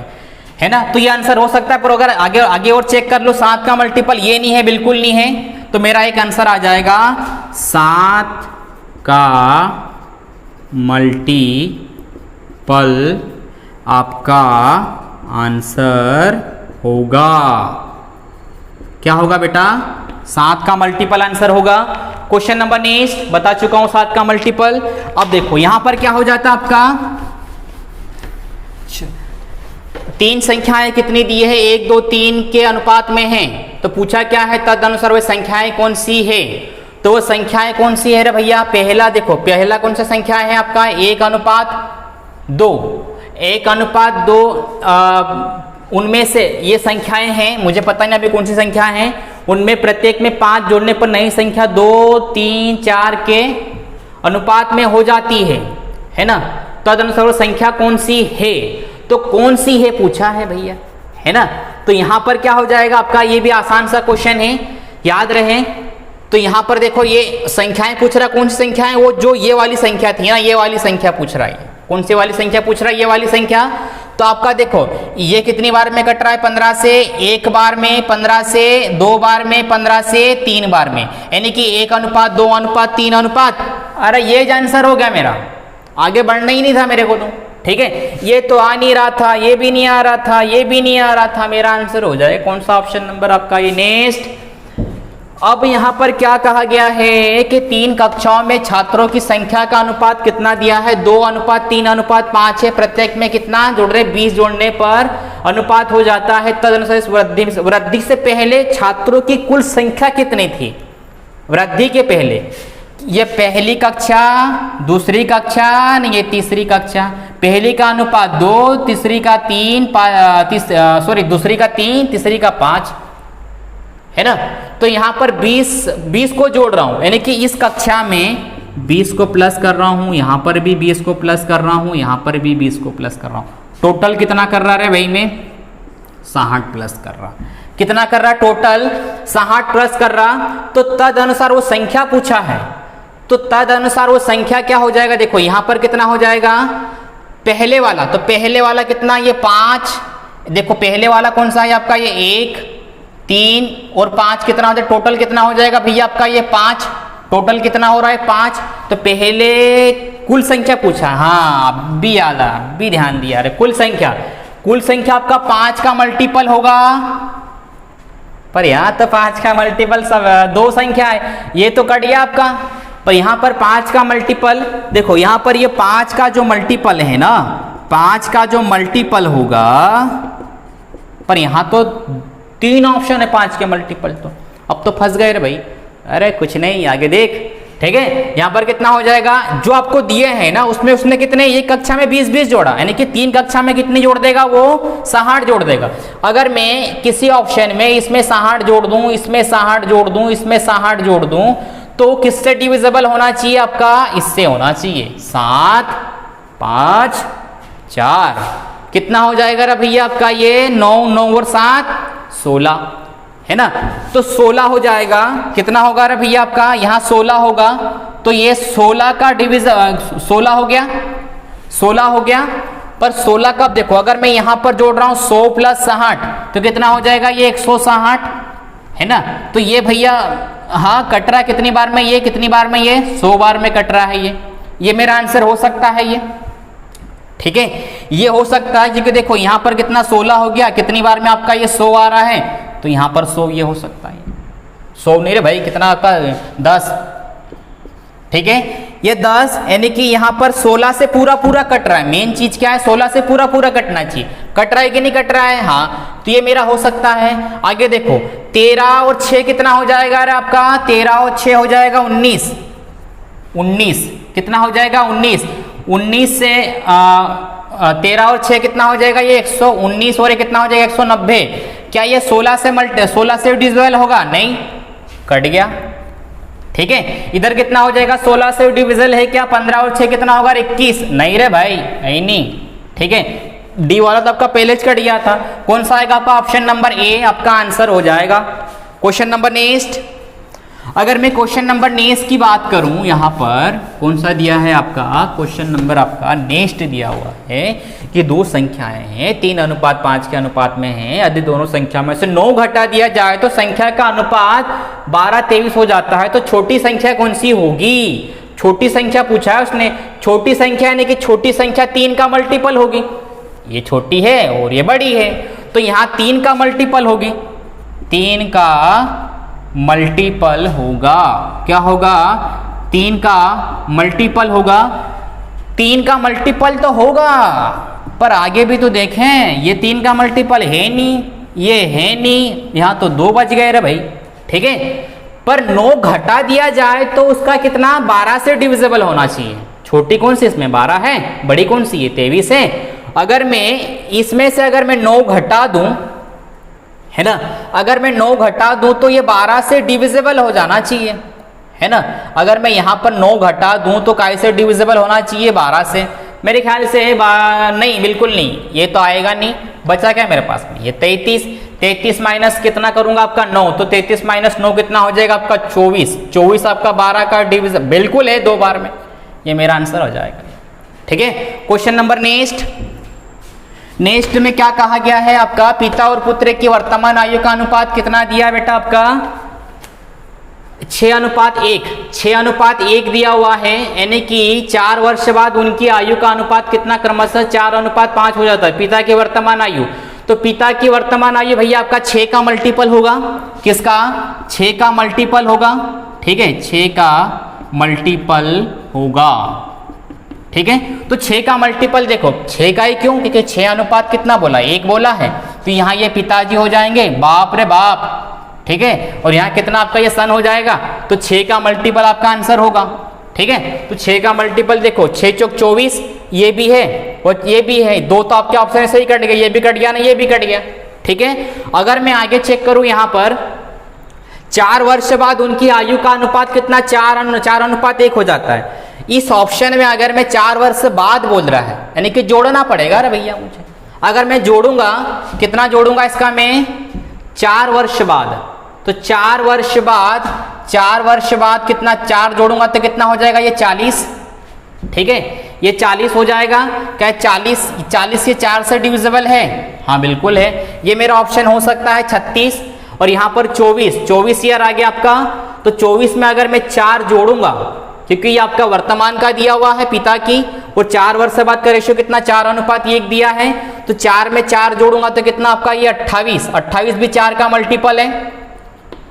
है ना। तो ये आंसर हो सकता है, पर अगर आगे और चेक कर लो, 7 का मल्टीपल ये नहीं है, बिल्कुल नहीं है, तो मेरा एक आंसर आ जाएगा 7 का मल्टीपल आपका आंसर होगा, क्या होगा बेटा, 7 का मल्टीपल आंसर होगा। क्वेश्चन नंबर नेक्स्ट बता चुका हूं 7 का मल्टीपल। अब देखो यहां पर क्या हो जाता आपका, 3 संख्याएं कितनी दी है, 1 2 3 के अनुपात में है, तो पूछा क्या है, तदनुसार वे संख्याएं कौन सी है, तो वो संख्याएं कौन सी है रे भैया, पहला देखो, पहला कौन सा संख्या है आपका 1 अनुपात 2, 1 अनुपात 2, उनमें से ये संख्याएं हैं, मुझे पता नहीं अभी कौन सी संख्या हैं, उनमें प्रत्येक में 5 जोड़ने पर नई संख्या 2 3 4 के अनुपात में हो जाती है ना। तदनुसार संख्या कौन सी है, तो कौन सी है पूछा है भैया, है ना। तो यहां पर क्या हो जाएगा आपका, ये भी आसान सा क्वेश्चन है, याद रहे। तो यहां पर देखो ये संख्याएं पूछ रहा, कौन सी संख्या है, वो जो ये वाली संख्या थी ना, ये वाली संख्या पूछ रहा है, कौन सी वाली संख्या पूछ रहा है, ये वाली संख्या। तो आपका देखो ये कितनी बार में कट रहा है, 15 से 1 बार में, 15 से 2 बार में, 15 से 3 बार में, यानी कि 1 अनुपात 2 अनुपात 3 अनुपात, अरे ये आंसर हो गया मेरा, आगे बढ़ना ही नहीं था मेरे को, तो ठीक है, ये तो आ नहीं रहा था, ये भी नहीं आ रहा था, ये भी नहीं आ रहा था, मेरा आंसर हो जाए कौन सा ऑप्शन नंबर आपका ये नेक्स्ट। अब यहाँ पर क्या कहा गया है कि 3 कक्षाओं में छात्रों की संख्या का अनुपात कितना दिया है, 2:3:5 है। प्रत्येक में कितना जोड़ रहे, 20 जोड़ने पर अनुपात हो जाता है। तदनुसार इस वृद्धि से पहले छात्रों की कुल संख्या कितनी थी, वृद्धि के पहले, ये पहली कक्षा, दूसरी कक्षा, नहीं ये तीसरी कक्षा। पहली का अनुपात 2, तीसरी का 3, दूसरी का 3, तीसरी का 5 है ना। तो यहां पर 20 को जोड़ रहा हूं, यानी कि इस कक्षा में 20 को प्लस कर रहा हूं, यहां पर भी 20 को प्लस कर रहा हूं, यहां पर भी 20 को प्लस कर रहा हूं। टोटल कितना कर रहा है भाई में 60 प्लस कर रहा, कितना कर रहा टोटल 60 प्लस कर रहा। तो तद अनुसार वो संख्या पूछा है, तो तद अनुसार वो संख्या क्या हो जाएगा, देखो यहां पर कितना हो जाएगा पहले वाला, तो पहले वाला कितना ये 5, देखो पहले वाला कौन सा है आपका ये 1, 3 और 5 कितना हो जाएगा, टोटल कितना हो जाएगा भैया आपका ये 5, टोटल कितना हो रहा है 5। तो पहले कुल संख्या पूछा, हाँ भी याद आ, भी ध्यान दिया, अरे कुल संख्या आपका 5 का मल्टीपल होगा, पर यहाँ तो 5 का मल्टीपल सब 2 संख्या है, ये तो कट गया आपका। पर यहाँ पर 5 का मल्टीपल, देखो यहाँ पर ये 5 का जो मल्टीपल है ना, 5 का जो मल्टीपल होगा, पर यहाँ तो 3 ऑप्शन है 5 के मल्टीपल, तो अब तो फंस गए रे भाई। अरे कुछ नहीं, आगे देख, ठीक है। यहाँ पर कितना हो जाएगा, जो आपको दिए हैं ना उसमें उसने कितने, एक कक्षा में 20 जोड़ा, यानी कि 3 कक्षा में कितनी जोड़ देगा वो 60 जोड़ देगा। अगर मैं किसी ऑप्शन में इसमें 60 जोड़ दूं, इसमें 60 जोड़ दूं, इसमें 60 जोड़ दूं, तो किससे डिविजिबल होना चाहिए आपका, इससे होना चाहिए। 7, 5, 4 कितना हो जाएगा रे भैया आपका ये 9, 9 और 7 16 है ना। तो 16 हो जाएगा, कितना होगा रे भैया आपका, यहाँ 16 होगा, तो ये 16 का डिविजन 16 हो गया, 16 हो गया। पर 16 का देखो अगर मैं यहाँ पर जोड़ रहा हूँ 100 प्लस 60 तो कितना हो जाएगा ये 160 है ना। तो ये भैया हाँ कट रहा है कितनी बार में, ये कितनी बार में, ये 100 बार में कट रहा है, ये मेरा आंसर हो सकता है ये, ठीक है। ये हो सकता है क्योंकि देखो यहाँ पर कितना 16 हो गया, कितनी बार में आपका ये 100 आ रहा है, तो यहाँ पर 100 ये हो सकता है, 100 नहीं रे भाई, कितना आपका 10, ठीक है। ये 10 यानी कि यहाँ पर 16 से पूरा कट रहा है। मेन चीज क्या है, 16 से पूरा कटना चाहिए, कट रहा है कि नहीं कट रहा है, हाँ। तो ये मेरा हो सकता है। आगे देखो 13 और 6 कितना हो जाएगा अरे आपका, 13 और 6 हो जाएगा 19, 19 कितना हो जाएगा 19, 19 से 13 और 6 कितना हो जाएगा ये 119 और ये कितना हो जाएगा 190। क्या ये 16 से डिविजिबल होगा, नहीं, कट गया, ठीक है। इधर कितना हो जाएगा 16 से डिविजिबल है क्या, 15 और 6 कितना होगा 21, नहीं रे भाई नहीं, ठीक है। डी वाला तो आपका पहले कट गया था, कौन सा आएगा आपका, ऑप्शन नंबर ए आपका आंसर हो जाएगा। क्वेश्चन नंबर नेक्स्ट, अगर मैं क्वेश्चन नंबर नेक्स्ट की बात करूं, यहां पर कौन सा दिया है आपका, क्वेश्चन नंबर आपका नेक्स्ट दिया हुआ है कि 2 संख्याएं हैं 3:5 के अनुपात में हैं, यदि दोनों संख्या में से 9 घटा दिया जाए तो संख्या का अनुपात 12:23 हो जाता है। तो छोटी संख्या कौन सी होगी, छोटी संख्या पूछा है उसने, छोटी संख्या यानी कि छोटी संख्या 3 का मल्टीपल होगी, ये छोटी है और ये बड़ी है, तो यहाँ 3 का मल्टीपल होगी, 3 का मल्टीपल होगा, क्या होगा 3 का मल्टीपल होगा, 3 का मल्टीपल तो होगा, पर आगे भी तो देखें ये 3 का मल्टीपल है नहीं, ये है नहीं, यहाँ तो 2 बच गए रे भाई, ठीक है। पर 9 घटा दिया जाए तो उसका कितना 12 से डिविजिबल होना चाहिए। छोटी कौन सी इसमें 12 है, बड़ी कौन सी ये 23 है। अगर मैं इसमें से अगर मैं 9 घटा दूं, है ना, अगर मैं 9 घटा दूं तो ये 12 से डिविजिबल हो जाना चाहिए, है ना। अगर मैं यहाँ पर 9 घटा दूं तो काय से डिविजिबल होना चाहिए 12 से, मेरे ख्याल से नहीं, बिल्कुल नहीं, ये तो आएगा नहीं। बचा क्या मेरे पास में, ये 33 माइनस कितना करूंगा आपका 9, तो 33 माइनस 9 कितना हो जाएगा आपका 24 आपका 12 का डिविजिबल बिल्कुल है 2 बार में, ये मेरा आंसर हो जाएगा, ठीक है। क्वेश्चन नंबर नेक्स्ट में क्या कहा गया है आपका, पिता और पुत्र की वर्तमान आयु का अनुपात कितना दिया बेटा आपका, 6:1, 6:1 दिया हुआ है, यानी कि 4 वर्ष बाद उनकी आयु का अनुपात कितना क्रमशः 4:5 हो जाता है पिता की वर्तमान आयु। तो पिता की वर्तमान आयु भैया आपका 6 का मल्टीपल होगा, किसका? 6 का मल्टीपल होगा, ठीक है, 6 का मल्टीपल होगा, ठीक है। तो 6 का मल्टीपल देखो, 6 का ही क्यों? क्योंकि 6 कितना बोला? 1 बोला है, तो यहाँ ये पिताजी हो जाएंगे, बाप रे बाप, ठीक है। और यहाँ कितना आपका ये सन हो जाएगा, तो 6 का मल्टीपल आपका आंसर होगा, ठीक है। तो 6 का मल्टीपल देखो, 6 चौक 24, ये भी है और ये भी है, 2 तो आपके ऑप्शन से ही कट गए, ये भी कट गया ना, ये भी कट गया, ठीक है। अगर मैं आगे चेक करूं यहाँ पर 4 वर्ष बाद उनकी आयु का अनुपात कितना? 4:1 हो जाता है। इस ऑप्शन में अगर मैं 4 वर्ष बाद बोल रहा है, यानी कि जोड़ना पड़ेगा अरे भैया मुझे। अगर मैं जोड़ूंगा, कितना जोड़ूंगा इसका मैं? 4 वर्ष बाद, तो 4 वर्ष बाद कितना? 4 जोड़ूंगा तो कितना हो जाएगा? ये 40, ठीक है, ये 40 हो जाएगा। क्या 40 ये 4 से डिविजिबल है? हाँ बिल्कुल है। ये मेरा ऑप्शन हो सकता है 36, और यहाँ पर 24 ईयर आ गया आपका। तो 24 में अगर मैं 4 जोड़ूंगा, क्योंकि ये आपका वर्तमान का दिया हुआ है पिता की, और 4 वर्ष बाद का रेशियो कितना? 4:1 दिया है। तो 4 में 4 जोड़ूंगा तो कितना आपका? ये 28 भी 4 का मल्टीपल है,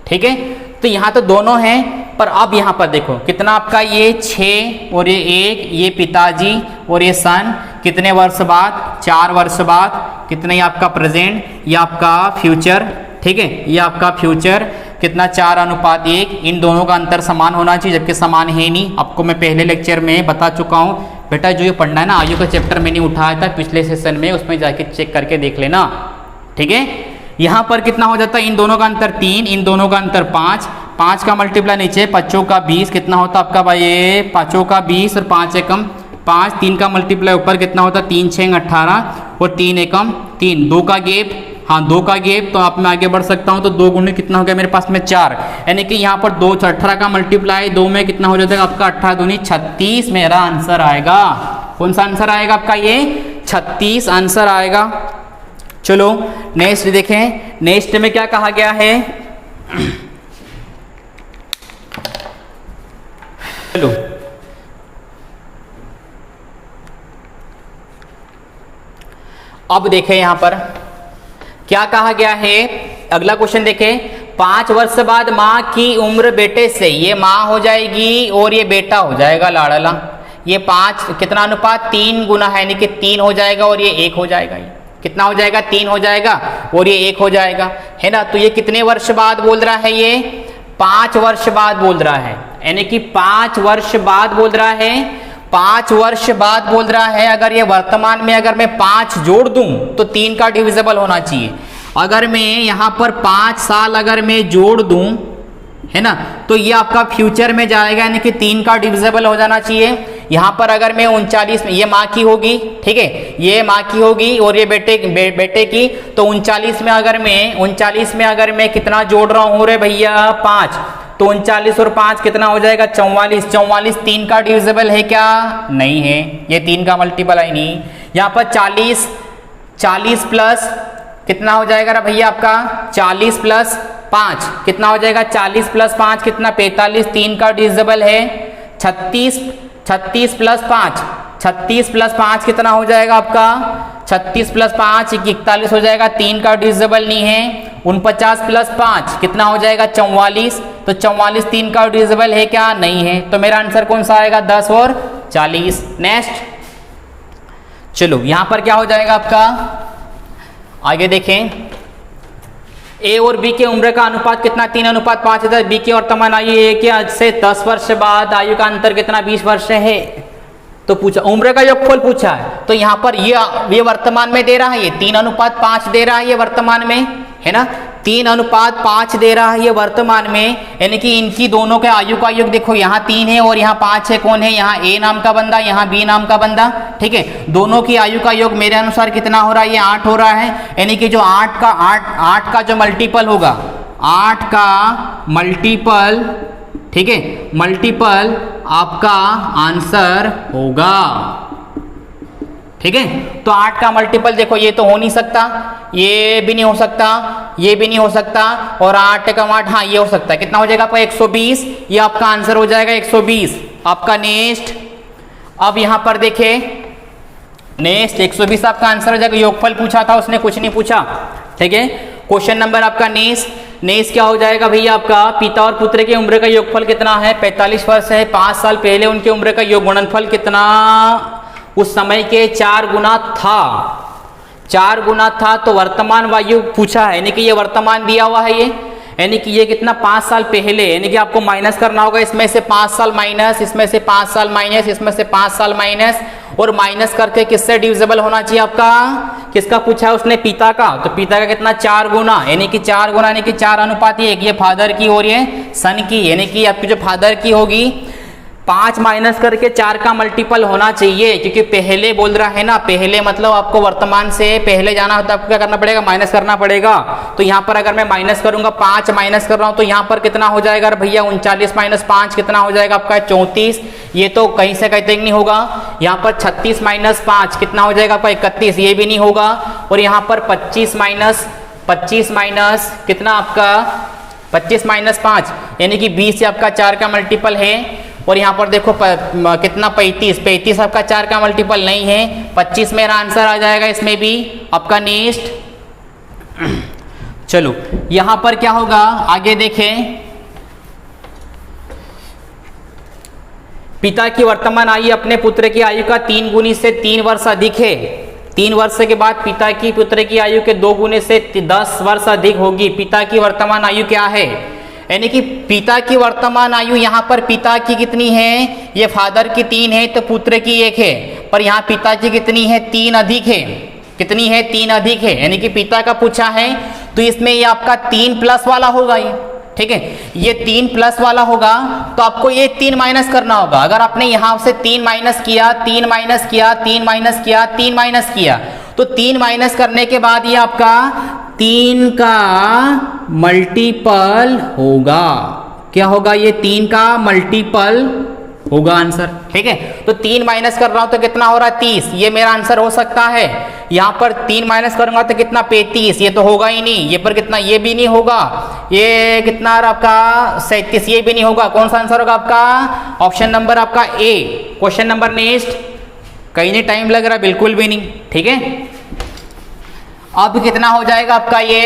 ठीक है। तो यहाँ तो दोनों हैं, पर अब यहाँ पर देखो कितना आपका? ये 6 और ये 1, ये पिताजी और ये सन, कितने वर्ष बाद? 4 वर्ष बाद। कितने? आपका प्रेजेंट, ये आपका फ्यूचर, ठीक है, ये आपका फ्यूचर, कितना? 4:1। इन दोनों का अंतर समान होना चाहिए, जबकि समान है नहीं। आपको मैं पहले लेक्चर में बता चुका हूँ बेटा, जो ये पढ़ना है ना, आयु का चैप्टर मैंने उठाया था पिछले सेशन में, उसमें जाके चेक करके देख लेना, ठीक है। यहाँ पर कितना हो जाता है? इन दोनों का अंतर 3, इन दोनों का अंतर 5 का मल्टीप्लाई नीचे, 5 का 20, कितना होता आपका भाई? 5 का 20 और 5 एकम 5, 3 का मल्टीप्लाई ऊपर कितना होता? 3 6 18 और 3 एकम 3, 2 का गेप, हाँ 2 का गेप। तो आप मैं आगे बढ़ सकता हूँ, तो 2 गुणे कितना हो गया मेरे पास में? 4, यानी कि यहाँ पर 2 18 का मल्टीप्लाई 2 में कितना हो जाता है आपका? 18 दूनी 36 मेरा आंसर आएगा। कौन सा आंसर आएगा आपका? ये 36 आंसर आएगा। चलो नेक्स्ट देखें, नेक्स्ट में क्या कहा गया है? चलो अब देखें यहां पर क्या कहा गया है। अगला क्वेश्चन देखें, 5 वर्ष बाद माँ की उम्र बेटे से, ये माँ हो जाएगी और ये बेटा हो जाएगा लाड़ला। ये 5 कितना अनुपात? 3 गुना है, यानी कि 3 हो जाएगा और ये 1 हो जाएगा। ये कितना हो जाएगा? 3 हो जाएगा और ये 1 हो जाएगा, है ना। तो ये कितने वर्ष बाद बोल रहा है? ये 5 वर्ष बाद बोल रहा है, यानी कि 5 वर्ष बाद बोल रहा है, 5 वर्ष बाद बोल रहा है। अगर ये वर्तमान में अगर मैं 5 जोड़ दूं तो 3 का डिविजिबल होना चाहिए। अगर मैं यहाँ पर 5 साल अगर मैं जोड़ दूं, है ना, तो ये आपका फ्यूचर में जाएगा, यानी कि 3 का डिविजिबल हो जाना चाहिए। यहाँ पर अगर मैं 39 में, ये माँ की होगी, ठीक है, ये माँ की होगी और ये बेटे की, तो 39 में अगर मैं कितना जोड़ रहा हूँ रे भैया? 5, तो 39 और 5 कितना हो जाएगा? 44। 44 3 का डिविजिबल है क्या? नहीं है, ये 3 का मल्टीपल है नहीं। यहाँ पर 40 प्लस कितना हो जाएगा रे भैया आपका? 40 प्लस 5 कितना हो जाएगा? 40 प्लस 5 कितना? 45, 3 का डिविजिबल है। 36 प्लस 5 कितना हो जाएगा आपका? 36 प्लस 5 41 हो जाएगा, 3 का डिविजिबल नहीं है। 49 प्लस 5 कितना हो जाएगा? 44, तो 44 3 का डिविजिबल है क्या? नहीं है। तो मेरा आंसर कौन सा आएगा? 10 और 40। नेक्स्ट चलो यहां पर क्या हो जाएगा आपका? आगे देखें, ए और बी के उम्र का अनुपात कितना? 3:5 है। बी की वर्तमान आयु ए के से 10 वर्ष बाद आयु का अंतर कितना? 20 वर्ष है। तो पूछा उम्र का योगफल पूछा है, तो यहाँ पर ये वर्तमान में दे रहा है, ये 3:5 दे रहा है ये वर्तमान में, है ना, 3:5 दे रहा है ये वर्तमान में, यानी कि इनकी दोनों के आयु का योग देखो, यहाँ 3 है और यहाँ 5 है। कौन है? यहाँ ए नाम का बंदा, यहाँ बी नाम का बंदा, ठीक है। दोनों की आयु का योग मेरे अनुसार कितना हो रहा है? ये 8 हो रहा है, यानी कि जो 8 का जो मल्टीपल होगा, 8 का मल्टीपल, ठीक है, मल्टीपल आपका आंसर होगा, ठीक है। तो 8 का मल्टीपल देखो, ये तो हो नहीं सकता, ये भी नहीं हो सकता, ये भी नहीं हो सकता, और 8 का 8, हाँ ये हो सकता है। कितना हो जाएगा आपका 120, ये आपका आंसर हो जाएगा 120 आपका। नेक्स्ट अब यहां पर देखे, नेक्स्ट 120 आपका आंसर हो जाएगा। योगफल पूछा था उसने, कुछ नहीं पूछा, ठीक है। क्वेश्चन नंबर आपका नेक्स्ट क्या हो जाएगा भैया आपका, पिता और पुत्र की उम्र का योगफल कितना है, 45 वर्ष है। 5 साल पहले उनकी उम्र का योग गुणनफल कितना, उस समय के 4 गुना था, 4 गुना था। तो वर्तमान वायु पूछा है, यानी कि ये वर्तमान दिया हुआ है, ये यानी कि ये कितना 5 साल पहले, यानी कि आपको माइनस करना होगा, इसमें से 5 साल माइनस, इसमें से 5 साल माइनस, इसमें से 5 साल माइनस, और माइनस करके किससे डिविजिबल होना चाहिए आपका, किसका पूछा है उसने, पिता का। तो पिता का कितना 4 गुना, यानी कि 4 गुना यानी कि 4 अनुपात 1, ये फादर की और ये सन की, यानी कि आपकी जो फादर की होगी 5 माइनस करके 4 का मल्टीपल होना चाहिए, क्योंकि पहले बोल रहा है ना, पहले मतलब आपको वर्तमान से पहले जाना होता है, आपको क्या करना पड़ेगा, माइनस करना पड़ेगा। तो यहाँ पर अगर मैं माइनस करूंगा, 5 माइनस कर रहा हूँ, तो यहाँ पर कितना हो जाएगा भैया, 39 माइनस 5 कितना हो जाएगा आपका 34, ये तो कहीं से कहीं तक नहीं होगा। यहाँ पर 36 माइनस 5 कितना हो जाएगा आपका 31, ये भी नहीं होगा। और यहाँ पर 25 माइनस कितना आपका 25 माइनस 5 यानी कि 20 से आपका 4 का मल्टीपल है। और यहाँ पर देखो कितना 35 आपका 4 का मल्टीपल नहीं है, 25 मेरा आंसर आ जाएगा इसमें भी आपका। नेक्स्ट चलो यहाँ पर क्या होगा आगे देखें, पिता की वर्तमान आयु अपने पुत्र की आयु का 3 गुनी से 3 वर्ष अधिक है। 3 वर्ष के बाद पिता की पुत्र की आयु के 2 गुने से 10 वर्ष अधिक होगी। पिता की वर्तमान आयु क्या है, यानी कि पिता की वर्तमान आयु यहाँ पर पिता की कितनी है, ये फादर की 3 है तो पुत्र की 1 है, पर यहाँ पिता की कितनी है 3 अधिक है, कितनी है 3 अधिक है, यानी कि पिता का पूछा है तो इसमें ये आपका 3 प्लस वाला होगा ये, ठीक है। ये 3 प्लस वाला होगा तो आपको ये 3 माइनस करना होगा। अगर आपने यहां से 3 माइनस किया, 3 माइनस किया, 3 माइनस किया, 3 माइनस किया, तो 3 माइनस करने के बाद ये आपका 3 का मल्टीपल होगा। क्या होगा, ये 3 का मल्टीपल होगा आंसर, ठीक है। तो 3 माइनस कर रहा हूं तो कितना हो रहा है 30, ये मेरा आंसर हो सकता है। यहां पर 3 माइनस करूंगा तो कितना 35, ये तो होगा ही नहीं। ये पर कितना, ये भी नहीं होगा। ये कितना आपका 37, ये भी नहीं होगा। कौन सा आंसर होगा आपका, ऑप्शन नंबर आपका ए। क्वेश्चन नंबर नेक्स्ट, कहीं नहीं टाइम लग रहा, बिल्कुल भी नहीं, ठीक है। अब कितना हो जाएगा आपका, ये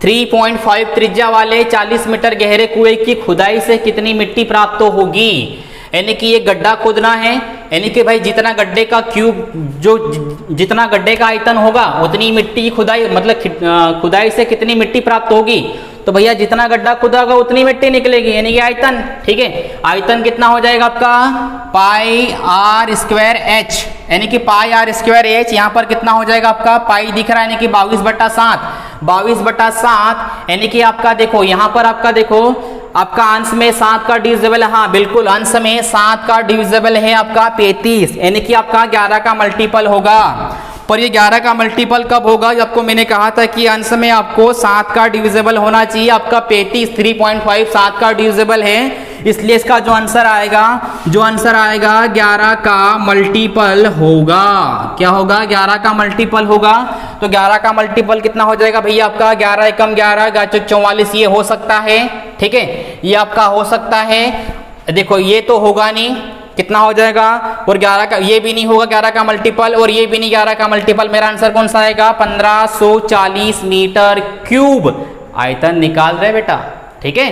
3.5 त्रिज्या वाले 40 मीटर गहरे कुएं की खुदाई से कितनी मिट्टी प्राप्त होगी। यानी कि ये गड्ढा खोदना है, यानी कि भाई जितना गड्ढे का क्यूब, जो जितना गड्ढे का आयतन होगा उतनी मिट्टी की खुदाई, मतलब खुदाई से कितनी मिट्टी प्राप्त होगी। तो भैया जितना गड्ढा खुदा होगा उतनी मिट्टी निकलेगी, यानी कि आयतन, ठीक है। आयतन कितना हो जाएगा आपका पाई आर स्क्वायर एच, यानी कि पाई आर स्क्वायर एच। यहाँ पर कितना हो जाएगा आपका, पाई दिख रहा है यानी कि 22/7, 22/7 यानी कि आपका देखो यहाँ पर आपका देखो आपका अंश में 7 का डिविजिबल है, हाँ बिल्कुल अंश में 7 का डिविजिबल है आपका 35, यानी कि आपका 11 का मल्टीपल होगा। पर ये 11 का मल्टीपल कब होगा, आपको मैंने कहा था कि अंश में आपको 7 का डिविजिबल होना चाहिए। आपका 35 3.5 7 का डिविजिबल है, इसलिए इसका जो आंसर आएगा 11 का मल्टीपल होगा। क्या होगा, 11 का मल्टीपल होगा। तो 11 का मल्टीपल कितना हो जाएगा भैया आपका 11 एकम 11 44, ये हो सकता है, ठीक है, ये आपका हो सकता है। देखो ये तो होगा नहीं, कितना हो जाएगा, और 11 का ये भी नहीं होगा 11 का मल्टीपल, और ये भी नहीं 11 का मल्टीपल। मेरा आंसर कौन सा आएगा 1540 मीटर क्यूब आयतन निकाल रहे बेटा, ठीक है।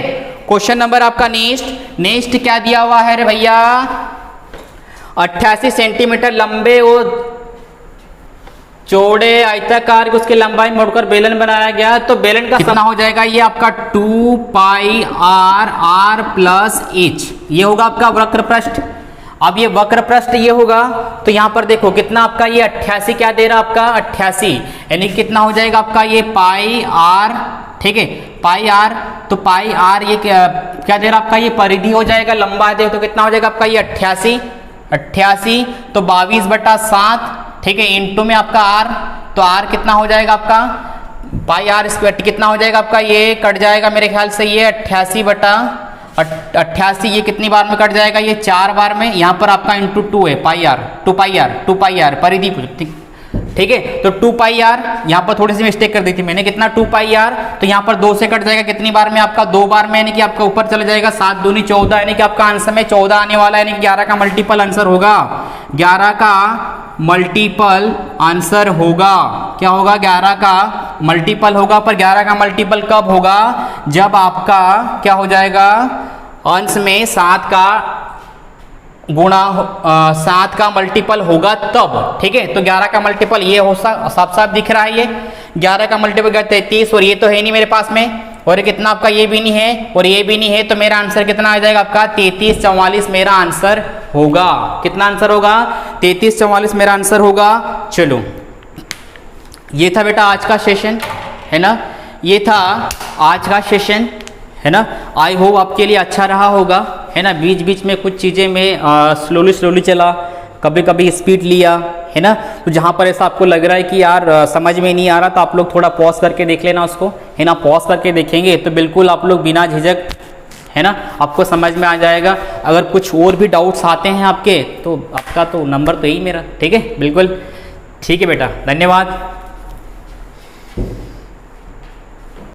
क्वेश्चन नंबर आपका नेक्स्ट क्या दिया हुआ है रे भैया, 88 सेंटीमीटर लंबे और चौड़े आयताकार उसकी लंबाई मोड़कर बेलन बनाया गया। तो बेलन का कितना हो जाएगा, ये आपका 2 पाई आर आर प्लस एच, ये होगा आपका वक्र पृष्ठ। अब ये वक्र पृष्ठ ये होगा, तो यहां पर देखो कितना आपका ये 88 क्या दे रहा आपका 88, यानी कितना हो जाएगा आपका ये पाई आर, ठीक है, पाई आर। तो पाई आर ये क्या दे रहा आपका, ये परिधि हो जाएगा, लंबा दे तो कितना हो जाएगा आपका ये 88 तो 22/7, ठीक है, इंटू में आपका आर, तो आर कितना हो जाएगा आपका पाई आर स्क्वायर, कितना हो जाएगा आपका, ये कट जाएगा मेरे ख्याल से ये 88/, 88 ये कितनी बार में कट जाएगा, ये 4 बार में। यहाँ पर आपका इंटू 2 है, पाई आर, 2 पाई आर परिधि, ठीक है। तो 2 पाई आर, यहाँ पर थोड़ी सी मिस्टेक कर दी थी मैंने, कितना 2 पाई आर, तो यहाँ पर 2 से कट जाएगा कितनी बार में, आपका 2 बार में, यानी कि आपका ऊपर चला जाएगा 7 दूनी 14, यानी कि आपका आंसर में 14 आने वाला है, यानी कि 11 का मल्टीपल आंसर होगा, 11 का मल्टीपल आंसर होगा। क्या होगा, 11 का मल्टीपल होगा। पर 11 का मल्टीपल कब होगा, जब आपका क्या हो जाएगा, अंश में 7 का गुणा 7 का मल्टीपल होगा तब, ठीक है। तो 11 का मल्टीपल ये हो साफ साफ दिख रहा है, ये 11 का मल्टीपल 33, और ये तो है नहीं मेरे पास में, और ये कितना आपका, ये भी नहीं है और ये भी नहीं है, तो मेरा आंसर कितना आ जाएगा आपका 33 44 मेरा आंसर होगा। कितना आंसर होगा, 33 44 मेरा आंसर होगा। चलो ये था बेटा आज का सेशन, है ना, ये था आज का सेशन, है ना। आई होप आपके लिए अच्छा रहा होगा, है ना। बीच बीच में कुछ चीज़ें मैं स्लोली चला, कभी कभी स्पीड लिया, है ना। तो जहाँ पर ऐसा आपको लग रहा है कि यार समझ में नहीं आ रहा, तो आप लोग थोड़ा पॉज करके देख लेना उसको, है ना। पॉज करके देखेंगे तो बिल्कुल आप लोग बिना झिझक, है ना, आपको समझ में आ जाएगा। अगर कुछ और भी डाउट्स आते हैं आपके, तो आपका तो नंबर तो यही मेरा, ठीक है, बिल्कुल ठीक है बेटा, धन्यवाद।